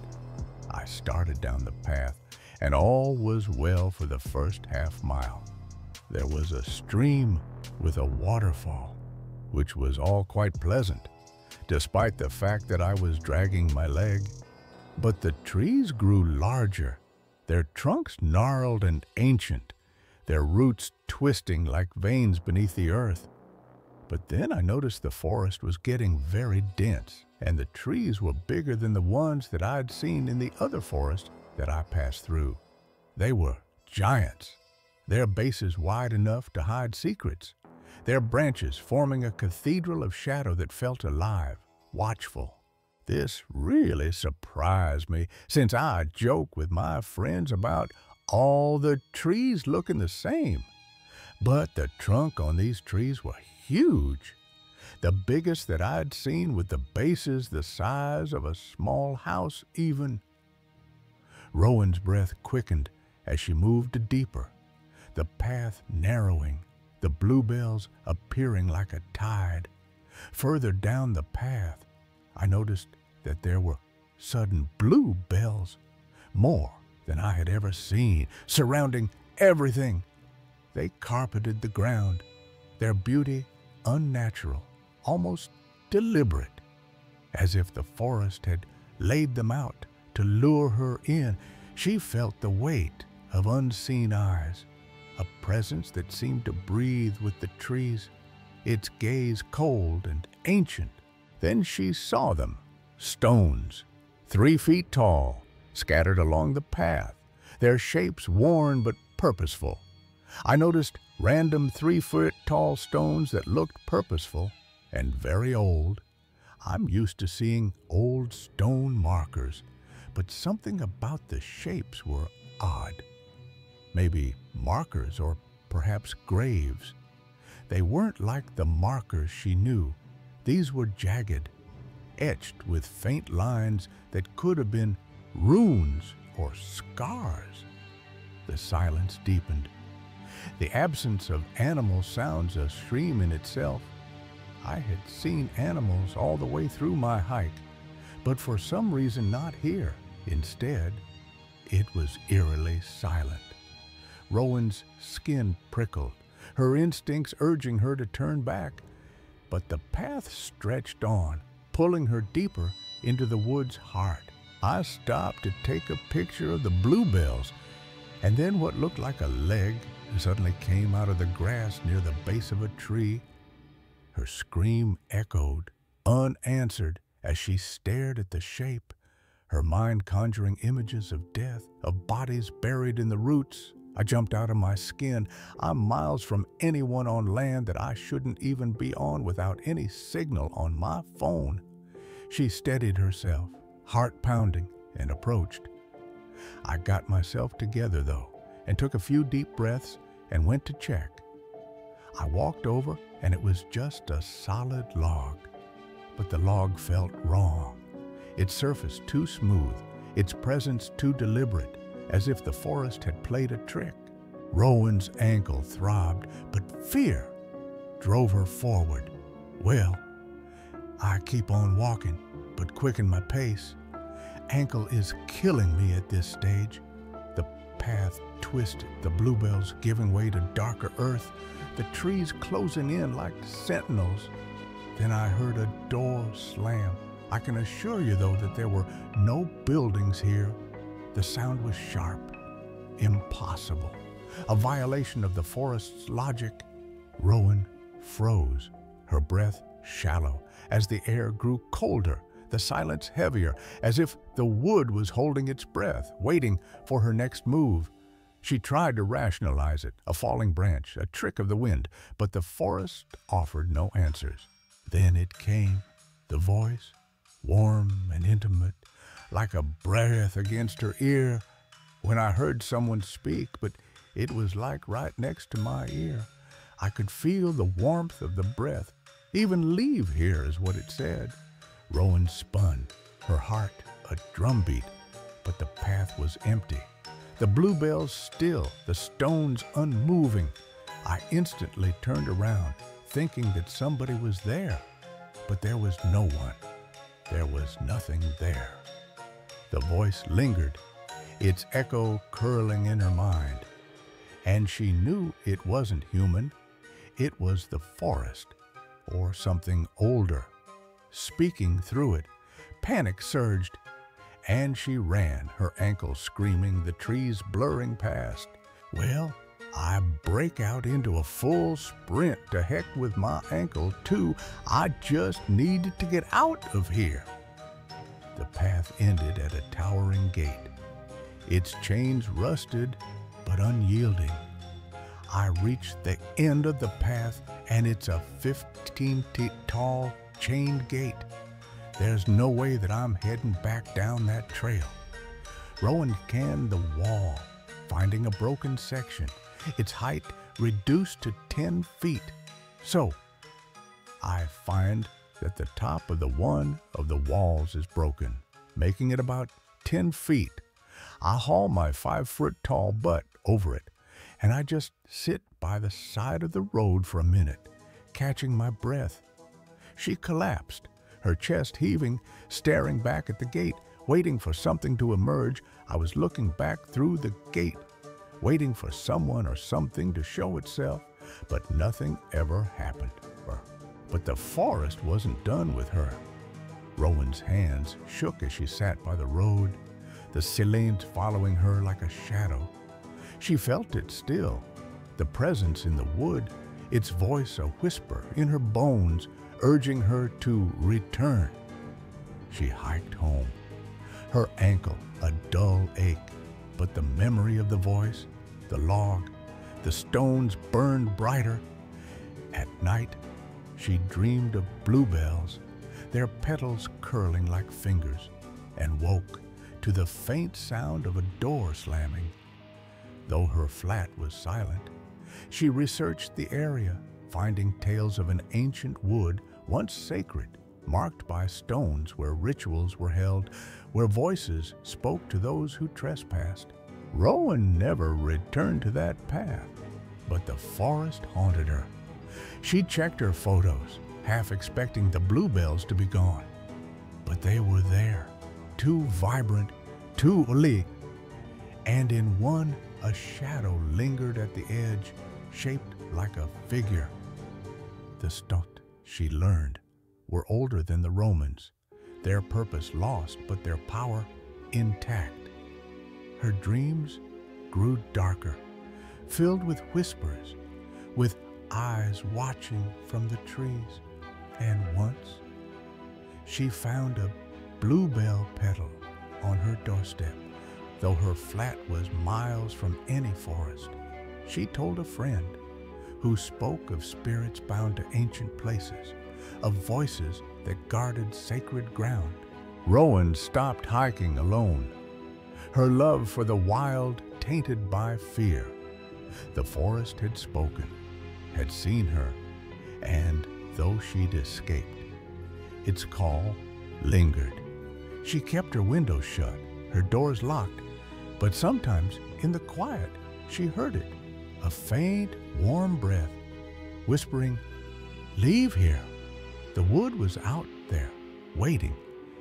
I started down the path, and all was well for the first half-mile. There was a stream with a waterfall, which was all quite pleasant, despite the fact that I was dragging my leg. But the trees grew larger, their trunks gnarled and ancient, their roots twisting like veins beneath the earth. But then I noticed the forest was getting very dense, and the trees were bigger than the ones that I'd seen in the other forest that I passed through. They were giants, their bases wide enough to hide secrets, their branches forming a cathedral of shadow that felt alive, watchful. This really surprised me, since I joke with my friends about all the trees looking the same. But the trunk on these trees were huge, the biggest that I'd seen, with the bases the size of a small house even. Rowan's breath quickened as she moved deeper, the path narrowing, the bluebells appearing like a tide. Further down the path, I noticed that there were sudden bluebells, more than I had ever seen, surrounding everything. They carpeted the ground, their beauty unnatural, almost deliberate, as if the forest had laid them out to lure her in. She felt the weight of unseen eyes, a presence that seemed to breathe with the trees, its gaze cold and ancient. Then she saw them, stones, 3 feet tall, scattered along the path, their shapes worn but purposeful. I noticed random 3-foot-tall stones that looked purposeful and very old. I'm used to seeing old stone markers, but something about the shapes were odd. Maybe markers, or perhaps graves. They weren't like the markers she knew. These were jagged, etched with faint lines that could have been runes or scars. The silence deepened. The absence of animal sounds a stream in itself. I had seen animals all the way through my hike, but for some reason not here. Instead, it was eerily silent. Rowan's skin prickled, her instincts urging her to turn back. But the path stretched on, pulling her deeper into the wood's heart. I stopped to take a picture of the bluebells, and then what looked like a leg suddenly came out of the grass near the base of a tree. Her scream echoed, unanswered, as she stared at the shape, her mind conjuring images of death, of bodies buried in the roots. I jumped out of my skin. I'm miles from anyone on land that I shouldn't even be on without any signal on my phone. She steadied herself, heart pounding, and approached. I got myself together, though, and took a few deep breaths and went to check. I walked over, and it was just a solid log. But the log felt wrong. Its surface too smooth, its presence too deliberate, as if the forest had played a trick. Rowan's ankle throbbed, but fear drove her forward. Well, I keep on walking, but quicken my pace. Ankle is killing me at this stage. The path twisted, the bluebells giving way to darker earth, the trees closing in like sentinels. Then I heard a door slam. I can assure you, though, that there were no buildings here. The sound was sharp, impossible, a violation of the forest's logic. Rowan froze, her breath shallow, as the air grew colder, the silence heavier, as if the wood was holding its breath, waiting for her next move. She tried to rationalize it, a falling branch, a trick of the wind, but the forest offered no answers. Then it came, the voice, warm and intimate, like a breath against her ear. When I heard someone speak, but it was like right next to my ear. I could feel the warmth of the breath. Even leave here is what it said. Rowan spun, her heart a drumbeat, but the path was empty. The bluebells still, the stones unmoving. I instantly turned around, thinking that somebody was there, but there was no one. There was nothing there. The voice lingered, its echo curling in her mind, and she knew it wasn't human. It was the forest, or something older, speaking through it. Panic surged, and she ran, her ankles screaming, the trees blurring past. Well, I break out into a full sprint. To heck with my ankle, too. I just needed to get out of here. The path ended at a towering gate. Its chains rusted, but unyielding. I reached the end of the path, and it's a 15-feet tall chained gate. There's no way that I'm heading back down that trail. Rowan canned the wall, finding a broken section, its height reduced to 10 feet. So, I find that the top of the one of the walls is broken, making it about 10 feet. I haul my 5-foot-tall butt over it, and I just sit by the side of the road for a minute, catching my breath. She collapsed, her chest heaving, staring back at the gate, waiting for something to emerge. I was looking back through the gate, waiting for someone or something to show itself, but nothing ever happened. But the forest wasn't done with her. Rowan's hands shook as she sat by the road, the silence following her like a shadow. She felt it still, the presence in the wood, its voice a whisper in her bones, urging her to return. She hiked home, her ankle a dull ache, but the memory of the voice, the log, the stones burned brighter. At night, she dreamed of bluebells, their petals curling like fingers, and woke to the faint sound of a door slamming. Though her flat was silent, she researched the area, finding tales of an ancient wood once sacred, marked by stones where rituals were held, where voices spoke to those who trespassed. Rowan never returned to that path, but the forest haunted her. She checked her photos, half expecting the bluebells to be gone. But they were there, too vibrant, too alive, and in one, a shadow lingered at the edge, shaped like a figure. The stones, she learned, were older than the Romans, their purpose lost, but their power intact. Her dreams grew darker, filled with whispers, with eyes watching from the trees. And once, she found a bluebell petal on her doorstep, though her flat was miles from any forest. She told a friend who spoke of spirits bound to ancient places, of voices that guarded sacred ground. Rowan stopped hiking alone. Her love for the wild tainted by fear. The forest had spoken, had seen her, and though she'd escaped, its call lingered. She kept her windows shut, her doors locked, but sometimes in the quiet she heard it, a faint, warm breath, whispering, "Leave here." The wood was out there, waiting,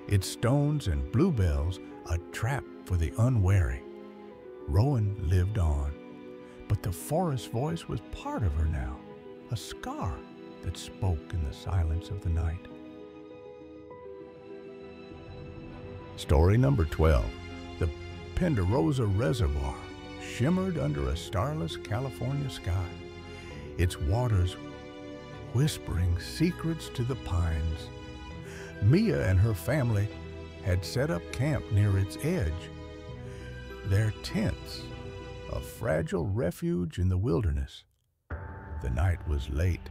its stones and bluebells a trap for the unwary. Rowan lived on, but the forest voice was part of her now, a scar that spoke in the silence of the night. Story number 12. The Penderosa Reservoir shimmered under a starless California sky, its waters whispering secrets to the pines. Mia and her family had set up camp near its edge, their tents, a fragile refuge in the wilderness. The night was late,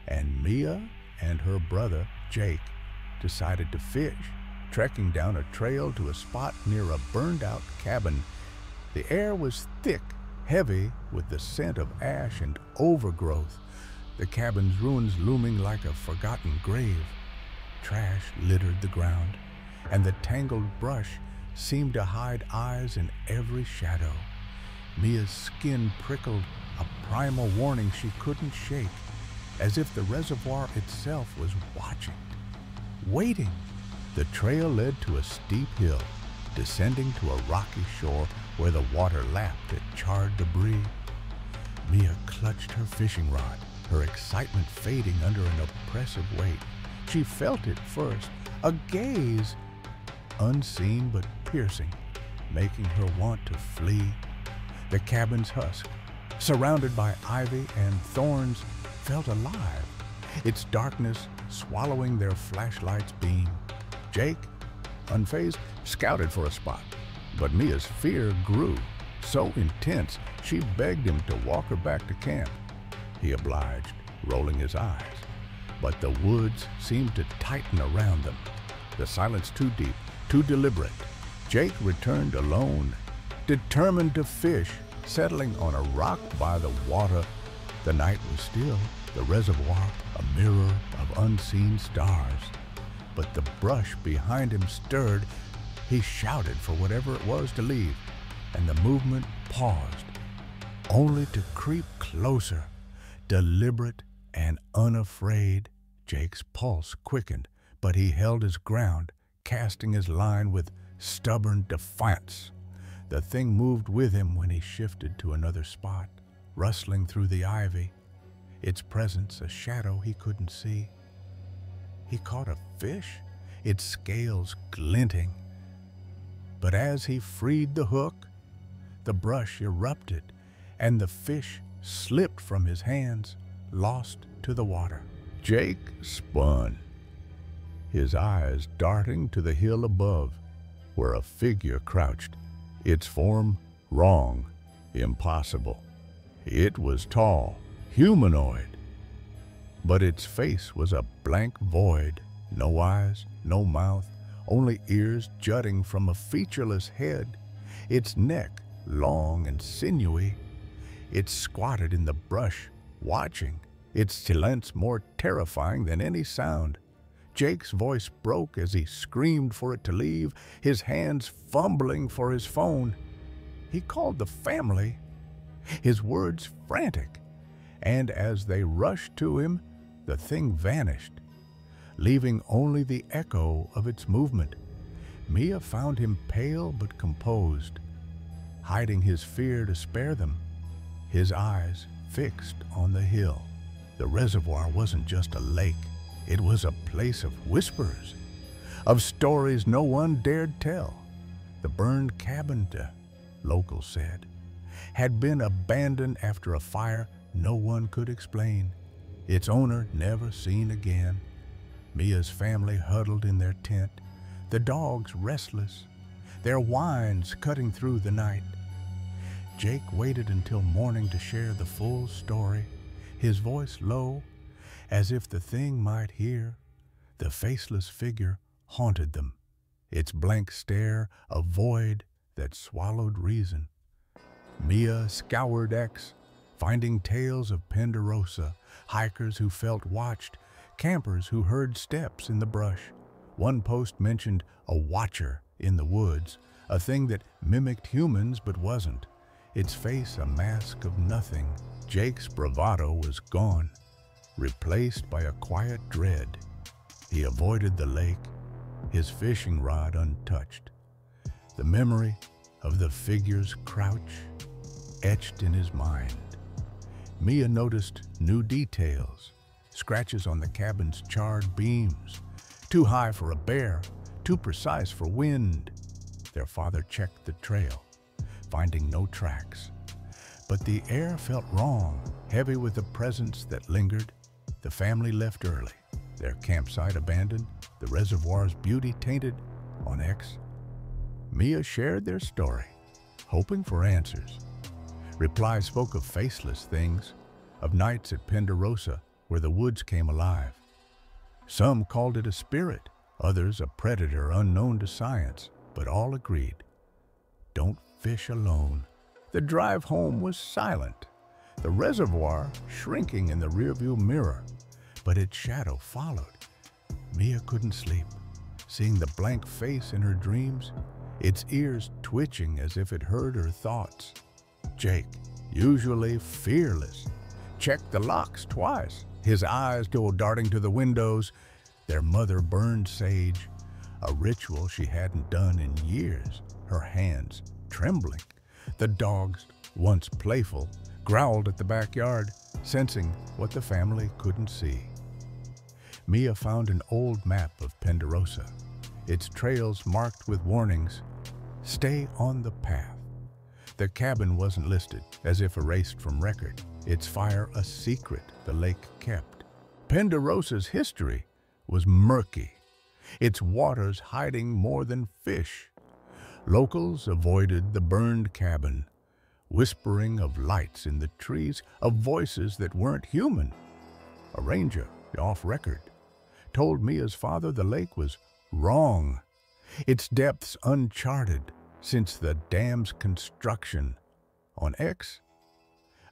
and Mia and her brother, Jake, decided to fish, trekking down a trail to a spot near a burned-out cabin. The air was thick, heavy with the scent of ash and overgrowth, the cabin's ruins looming like a forgotten grave. Trash littered the ground, and the tangled brush seemed to hide eyes in every shadow. Mia's skin prickled, a primal warning she couldn't shake, as if the reservoir itself was watching, waiting. The trail led to a steep hill, descending to a rocky shore where the water lapped at charred debris. Mia clutched her fishing rod, her excitement fading under an oppressive weight. She felt it first, a gaze, unseen but piercing, making her want to flee. The cabin's husk, surrounded by ivy and thorns, felt alive, its darkness swallowing their flashlight's beam. Jake, unfazed, scouted for a spot, but Mia's fear grew, so intense she begged him to walk her back to camp. He obliged, rolling his eyes, but the woods seemed to tighten around them, the silence too deep, too deliberate. Jake returned alone, determined to fish, settling on a rock by the water. The night was still, the reservoir a mirror of unseen stars. But the brush behind him stirred. He shouted for whatever it was to leave, and the movement paused, only to creep closer, deliberate and unafraid. Jake's pulse quickened, but he held his ground, casting his line with stubborn defiance. The thing moved with him when he shifted to another spot, rustling through the ivy, its presence a shadow he couldn't see. He caught a fish, its scales glinting. But as he freed the hook, the brush erupted, and the fish slipped from his hands, lost to the water. Jake spun, his eyes darting to the hill above, where a figure crouched, its form wrong, impossible. It was tall, humanoid, but its face was a blank void, no eyes, no mouth, only ears jutting from a featureless head, its neck long and sinewy. It squatted in the brush, watching, its silence more terrifying than any sound. Jake's voice broke as he screamed for it to leave, his hands fumbling for his phone. He called the family, his words frantic, and as they rushed to him, the thing vanished, leaving only the echo of its movement. Mia found him pale but composed, hiding his fear to spare them, his eyes fixed on the hill. The reservoir wasn't just a lake. It was a place of whispers, of stories no one dared tell. The burned cabin, locals said, had been abandoned after a fire no one could explain, its owner never seen again. Mia's family huddled in their tent, the dogs restless, their whines cutting through the night. Jake waited until morning to share the full story, his voice low, as if the thing might hear. The faceless figure haunted them, its blank stare a void that swallowed reason. Mia scoured X, finding tales of Penderosa, hikers who felt watched, campers who heard steps in the brush. One post mentioned a watcher in the woods, a thing that mimicked humans but wasn't, its face a mask of nothing. Jake's bravado was gone, replaced by a quiet dread. He avoided the lake, his fishing rod untouched. The memory of the figure's crouch etched in his mind. Mia noticed new details, scratches on the cabin's charred beams, too high for a bear, too precise for wind. Their father checked the trail, finding no tracks. But the air felt wrong, heavy with a presence that lingered. The family left early, their campsite abandoned, the reservoir's beauty tainted on X. Mia shared their story, hoping for answers. Replies spoke of faceless things, of nights at Penderosa where the woods came alive. Some called it a spirit, others a predator unknown to science, but all agreed, don't fish alone. The drive home was silent, the reservoir shrinking in the rearview mirror, but its shadow followed. Mia couldn't sleep, seeing the blank face in her dreams, its ears twitching as if it heard her thoughts. Jake, usually fearless, checked the locks twice, his eyes go darting to the windows. Their mother burned sage, a ritual she hadn't done in years, her hands trembling. The dogs, once playful, growled at the backyard, sensing what the family couldn't see. Mia found an old map of Penderosa, its trails marked with warnings, stay on the path. The cabin wasn't listed, as if erased from record, its fire a secret the lake kept. Penderosa's history was murky, its waters hiding more than fish. Locals avoided the burned cabin, whispering of lights in the trees, of voices that weren't human. A ranger, off record, told Mia's father the lake was wrong, its depths uncharted since the dam's construction. On X,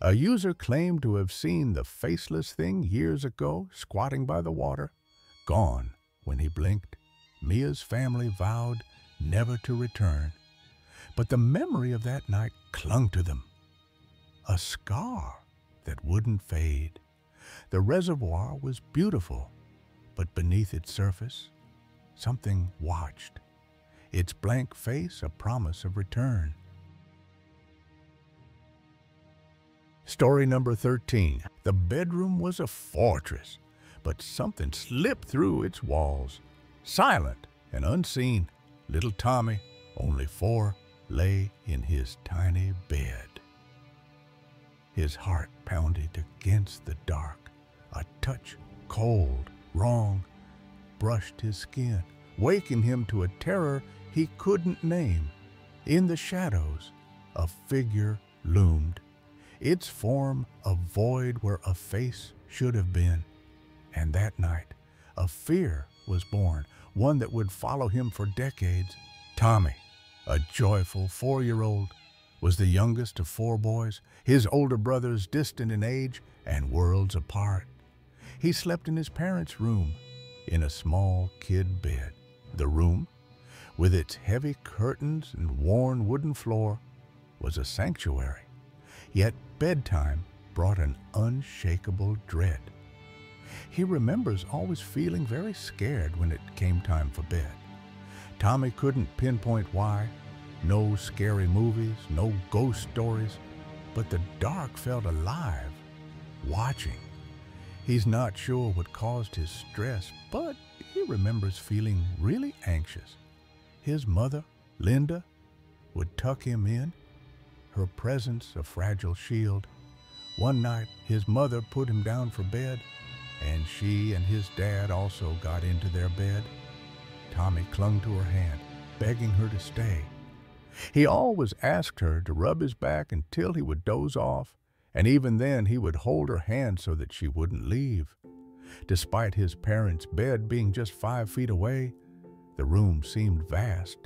a user claimed to have seen the faceless thing years ago squatting by the water, gone when he blinked. Mia's family vowed never to return, but the memory of that night clung to them, a scar that wouldn't fade. The reservoir was beautiful, but beneath its surface, something watched, its blank face a promise of return. Story number 13. The bedroom was a fortress, but something slipped through its walls. Silent and unseen, little Tommy, only 4, lay in his tiny bed. His heart pounded against the dark. A touch, cold, wrong, brushed his skin, waking him to a terror he couldn't name. In the shadows, a figure loomed, its form a void where a face should have been. And that night, a fear was born, one that would follow him for decades. Tommy, a joyful 4-year-old, was the youngest of 4 boys, his older brothers distant in age and worlds apart. He slept in his parents' room, in a small kid bed. The room, with its heavy curtains and worn wooden floor, was a sanctuary. Yet bedtime brought an unshakable dread. He remembers always feeling very scared when it came time for bed. Tommy couldn't pinpoint why. No scary movies, no ghost stories, but the dark felt alive, watching. He's not sure what caused his stress, but he remembers feeling really anxious. His mother, Linda, would tuck him in, her presence a fragile shield. One night, his mother put him down for bed, and she and his dad also got into their bed. Tommy clung to her hand, begging her to stay. He always asked her to rub his back until he would doze off, and even then he would hold her hand so that she wouldn't leave. Despite his parents' bed being just 5 feet away, the room seemed vast,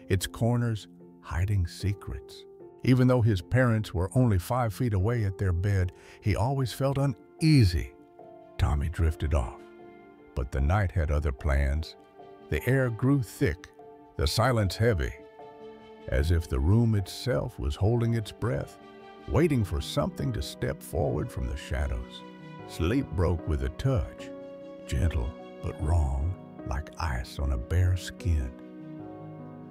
its corners hiding secrets. Even though his parents were only 5 feet away at their bed, he always felt uneasy. Tommy drifted off, but the night had other plans. The air grew thick, the silence heavy, as if the room itself was holding its breath, waiting for something to step forward from the shadows. Sleep broke with a touch, gentle but wrong, like ice on a bare skin.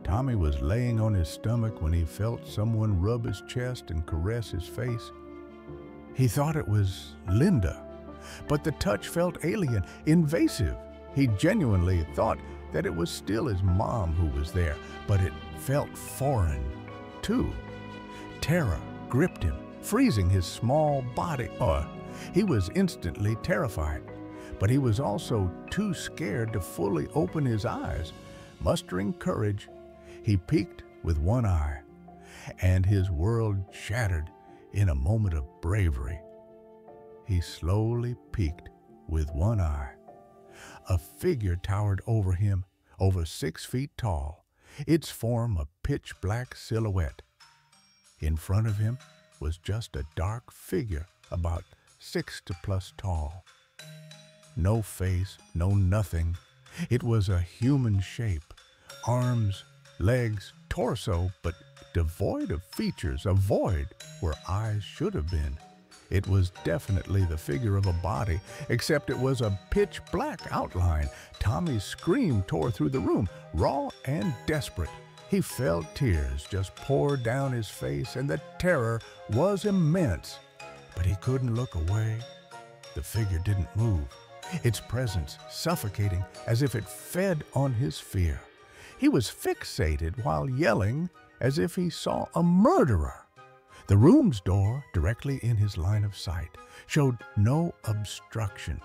Tommy was laying on his stomach when he felt someone rub his chest and caress his face. He thought it was Linda, but the touch felt alien, invasive. He genuinely thought that it was still his mom who was there, but it felt foreign, too. Terror gripped him, freezing his small body. He was instantly terrified, but he was also too scared to fully open his eyes. Mustering courage, he peeked with one eye, and his world shattered in a moment of bravery. He slowly peeked with one eye. A figure towered over him, over 6 feet tall, its form a pitch-black silhouette. In front of him was just a dark figure about 6+ tall. No face, no nothing. It was a human shape, arms, legs, torso, but devoid of features, a void where eyes should have been. It was definitely the figure of a body, except it was a pitch-black outline. Tommy's scream tore through the room, raw and desperate. He felt tears just pour down his face, and the terror was immense. But he couldn't look away. The figure didn't move, its presence suffocating as if it fed on his fear. He was fixated while yelling as if he saw a murderer. The room's door, directly in his line of sight, showed no obstruction,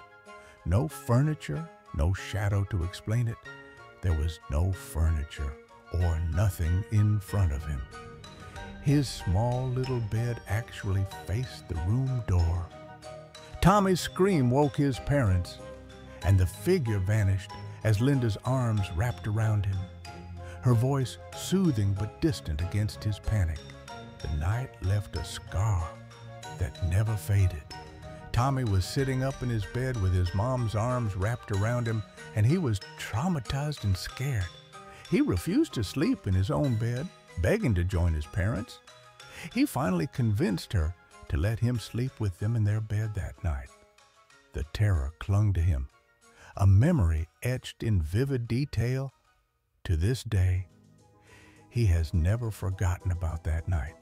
no furniture, no shadow to explain it. There was no furniture or nothing in front of him. His small little bed actually faced the room door. Tommy's scream woke his parents, and the figure vanished as Linda's arms wrapped around him, her voice soothing but distant against his panic. The night left a scar that never faded. Tommy was sitting up in his bed with his mom's arms wrapped around him, and he was traumatized and scared. He refused to sleep in his own bed, begging to join his parents. He finally convinced her to let him sleep with them in their bed that night. The terror clung to him, a memory etched in vivid detail. To this day, he has never forgotten about that night.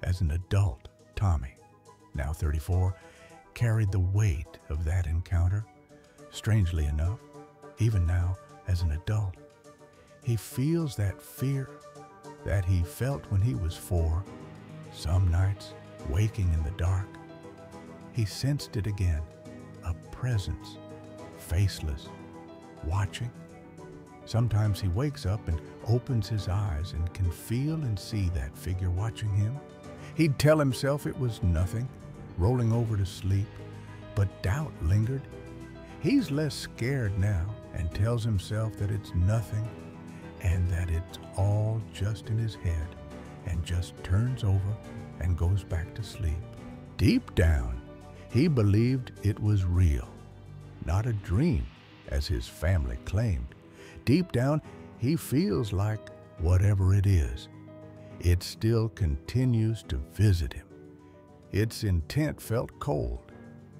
As an adult, Tommy, now 34, carried the weight of that encounter. Strangely enough, even now as an adult, he feels that fear that he felt when he was 4. Some nights, waking in the dark, he sensed it again, a presence, faceless, watching. Sometimes he wakes up and opens his eyes and can feel and see that figure watching him. He'd tell himself it was nothing, rolling over to sleep, but doubt lingered. He's less scared now and tells himself that it's nothing and that it's all just in his head, and just turns over and goes back to sleep. Deep down, he believed it was real, not a dream, as his family claimed. Deep down, he feels like whatever it is, it still continues to visit him. Its intent felt cold,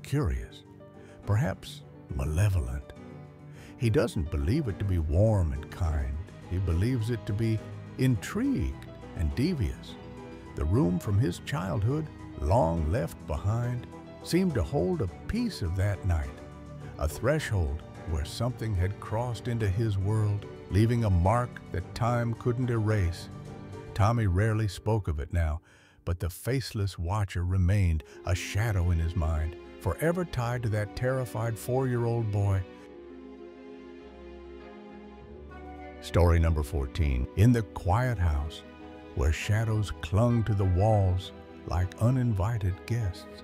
curious, perhaps malevolent. He doesn't believe it to be warm and kind. He believes it to be intrigued and devious. The room from his childhood, long left behind, seemed to hold a piece of that night, a threshold where something had crossed into his world, leaving a mark that time couldn't erase. Tommy rarely spoke of it now, but the faceless watcher remained a shadow in his mind, forever tied to that terrified 4-year-old boy. Story number 14. In the quiet house, where shadows clung to the walls like uninvited guests.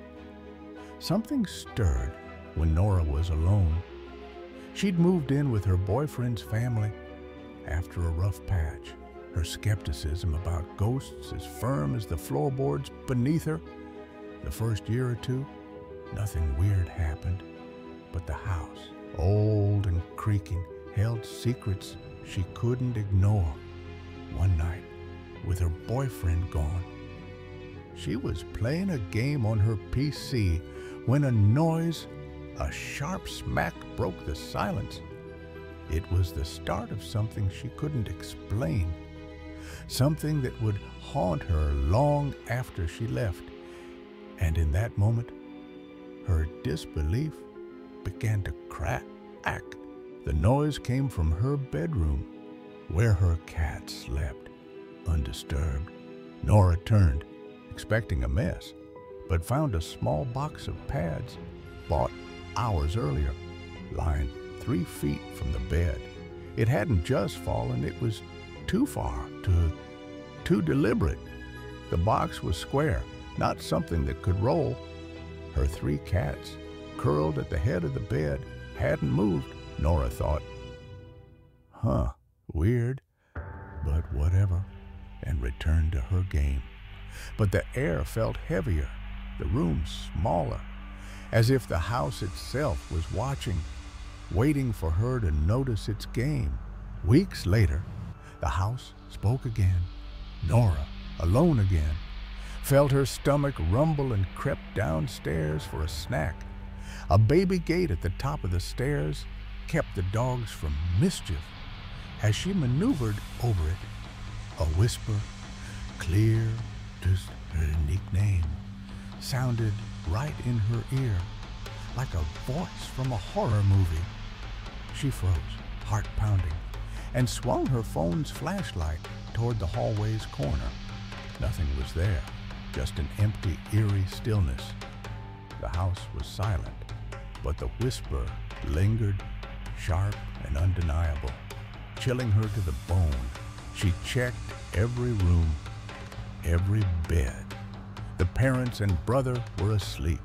Something stirred when Nora was alone. She'd moved in with her boyfriend's family after a rough patch, her skepticism about ghosts as firm as the floorboards beneath her. The first year or two, nothing weird happened, but the house, old and creaking, held secrets she couldn't ignore. One night, with her boyfriend gone, she was playing a game on her PC when a sharp smack broke the silence. It was the start of something she couldn't explain, something that would haunt her long after she left. And in that moment, her disbelief began to crack. The noise came from her bedroom, where her cat slept, undisturbed. Nora turned, expecting a mess, but found a small box of pads bought hours earlier, lying 3 feet from the bed. It hadn't just fallen, it was too far, too deliberate. The box was square, not something that could roll. Her 3 cats, curled at the head of the bed, hadn't moved. Nora thought, weird, but whatever, and returned to her game. But the air felt heavier, the room smaller, as if the house itself was watching, waiting for her to notice its game. Weeks later, the house spoke again. Nora, alone again, felt her stomach rumble and crept downstairs for a snack. A baby gate at the top of the stairs kept the dogs from mischief. As she maneuvered over it, a whisper, clear, just her unique name, sounded right in her ear, like a voice from a horror movie. She froze, heart pounding, and swung her phone's flashlight toward the hallway's corner. Nothing was there, just an empty, eerie stillness. The house was silent, but the whisper lingered, sharp and undeniable, chilling her to the bone. She checked every room, every bed. The parents and brother were asleep,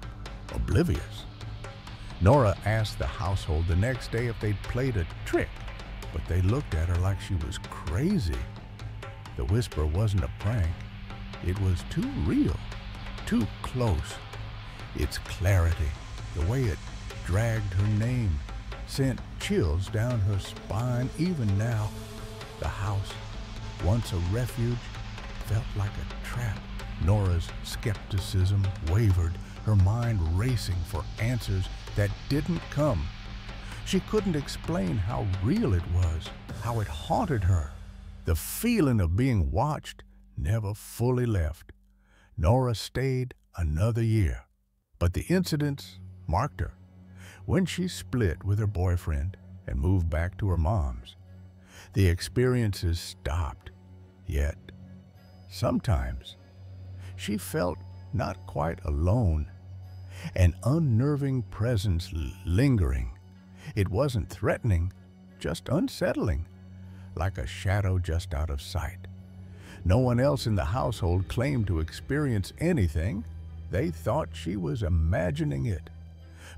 oblivious. Nora asked the household the next day if they'd played a trick, but they looked at her like she was crazy. The whisper wasn't a prank. It was too real, too close. Its clarity, the way it dragged her name, sent chills down her spine. Even now, the house, once a refuge, felt like a trap. Nora's skepticism wavered, her mind racing for answers that didn't come. She couldn't explain how real it was, how it haunted her. The feeling of being watched never fully left. Nora stayed another year, but the incidents marked her. When she split with her boyfriend and moved back to her mom's, the experiences stopped. Yet, sometimes, she felt not quite alone, an unnerving presence lingering. It wasn't threatening, just unsettling, like a shadow just out of sight. No one else in the household claimed to experience anything. They thought she was imagining it.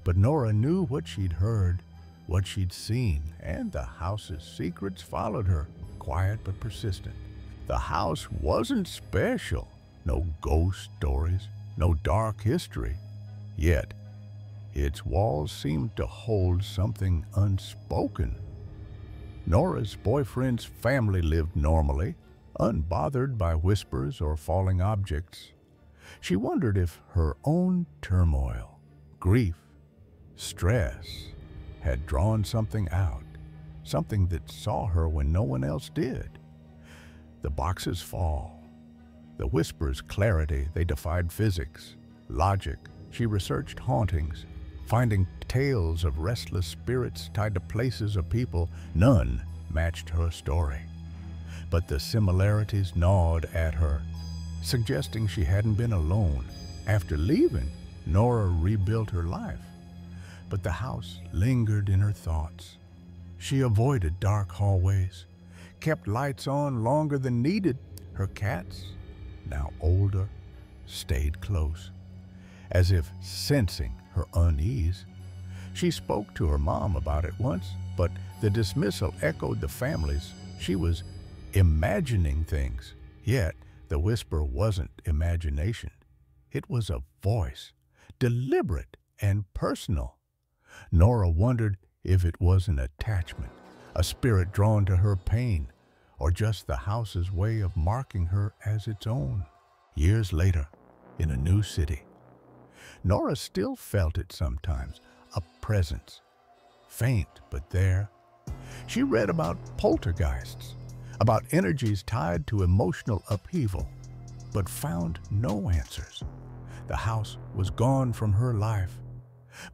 But Nora knew what she'd heard, what she'd seen, and the house's secrets followed her, quiet but persistent. The house wasn't special. No ghost stories, no dark history. Yet, its walls seemed to hold something unspoken. Nora's boyfriend's family lived normally, unbothered by whispers or falling objects. She wondered if her own turmoil, grief, stress had drawn something out, something that saw her when no one else did. The boxes fall. The whispers' clarity, they defied physics, logic. She researched hauntings, finding tales of restless spirits tied to places or people. None matched her story. But the similarities gnawed at her, suggesting she hadn't been alone. After leaving, Nora rebuilt her life. But the house lingered in her thoughts. She avoided dark hallways, kept lights on longer than needed, Her cats, now older, stayed close, as if sensing her unease. She spoke to her mom about it once, but the dismissal echoed the family's. She was imagining things, yet the whisper wasn't imagination. It was a voice, deliberate and personal. Nora wondered if it was an attachment, a spirit drawn to her pain, or just the house's way of marking her as its own. Years later, in a new city, Nora still felt it sometimes, a presence, faint but there. She read about poltergeists, about energies tied to emotional upheaval, but found no answers. The house was gone from her life,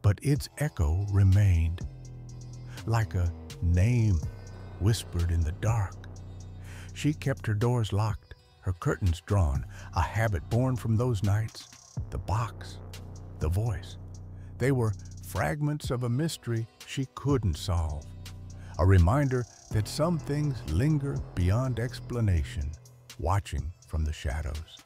but its echo remained, like a name whispered in the dark. She kept her doors locked, her curtains drawn, a habit born from those nights. The box, the voice, they were fragments of a mystery she couldn't solve. A reminder that some things linger beyond explanation, watching from the shadows.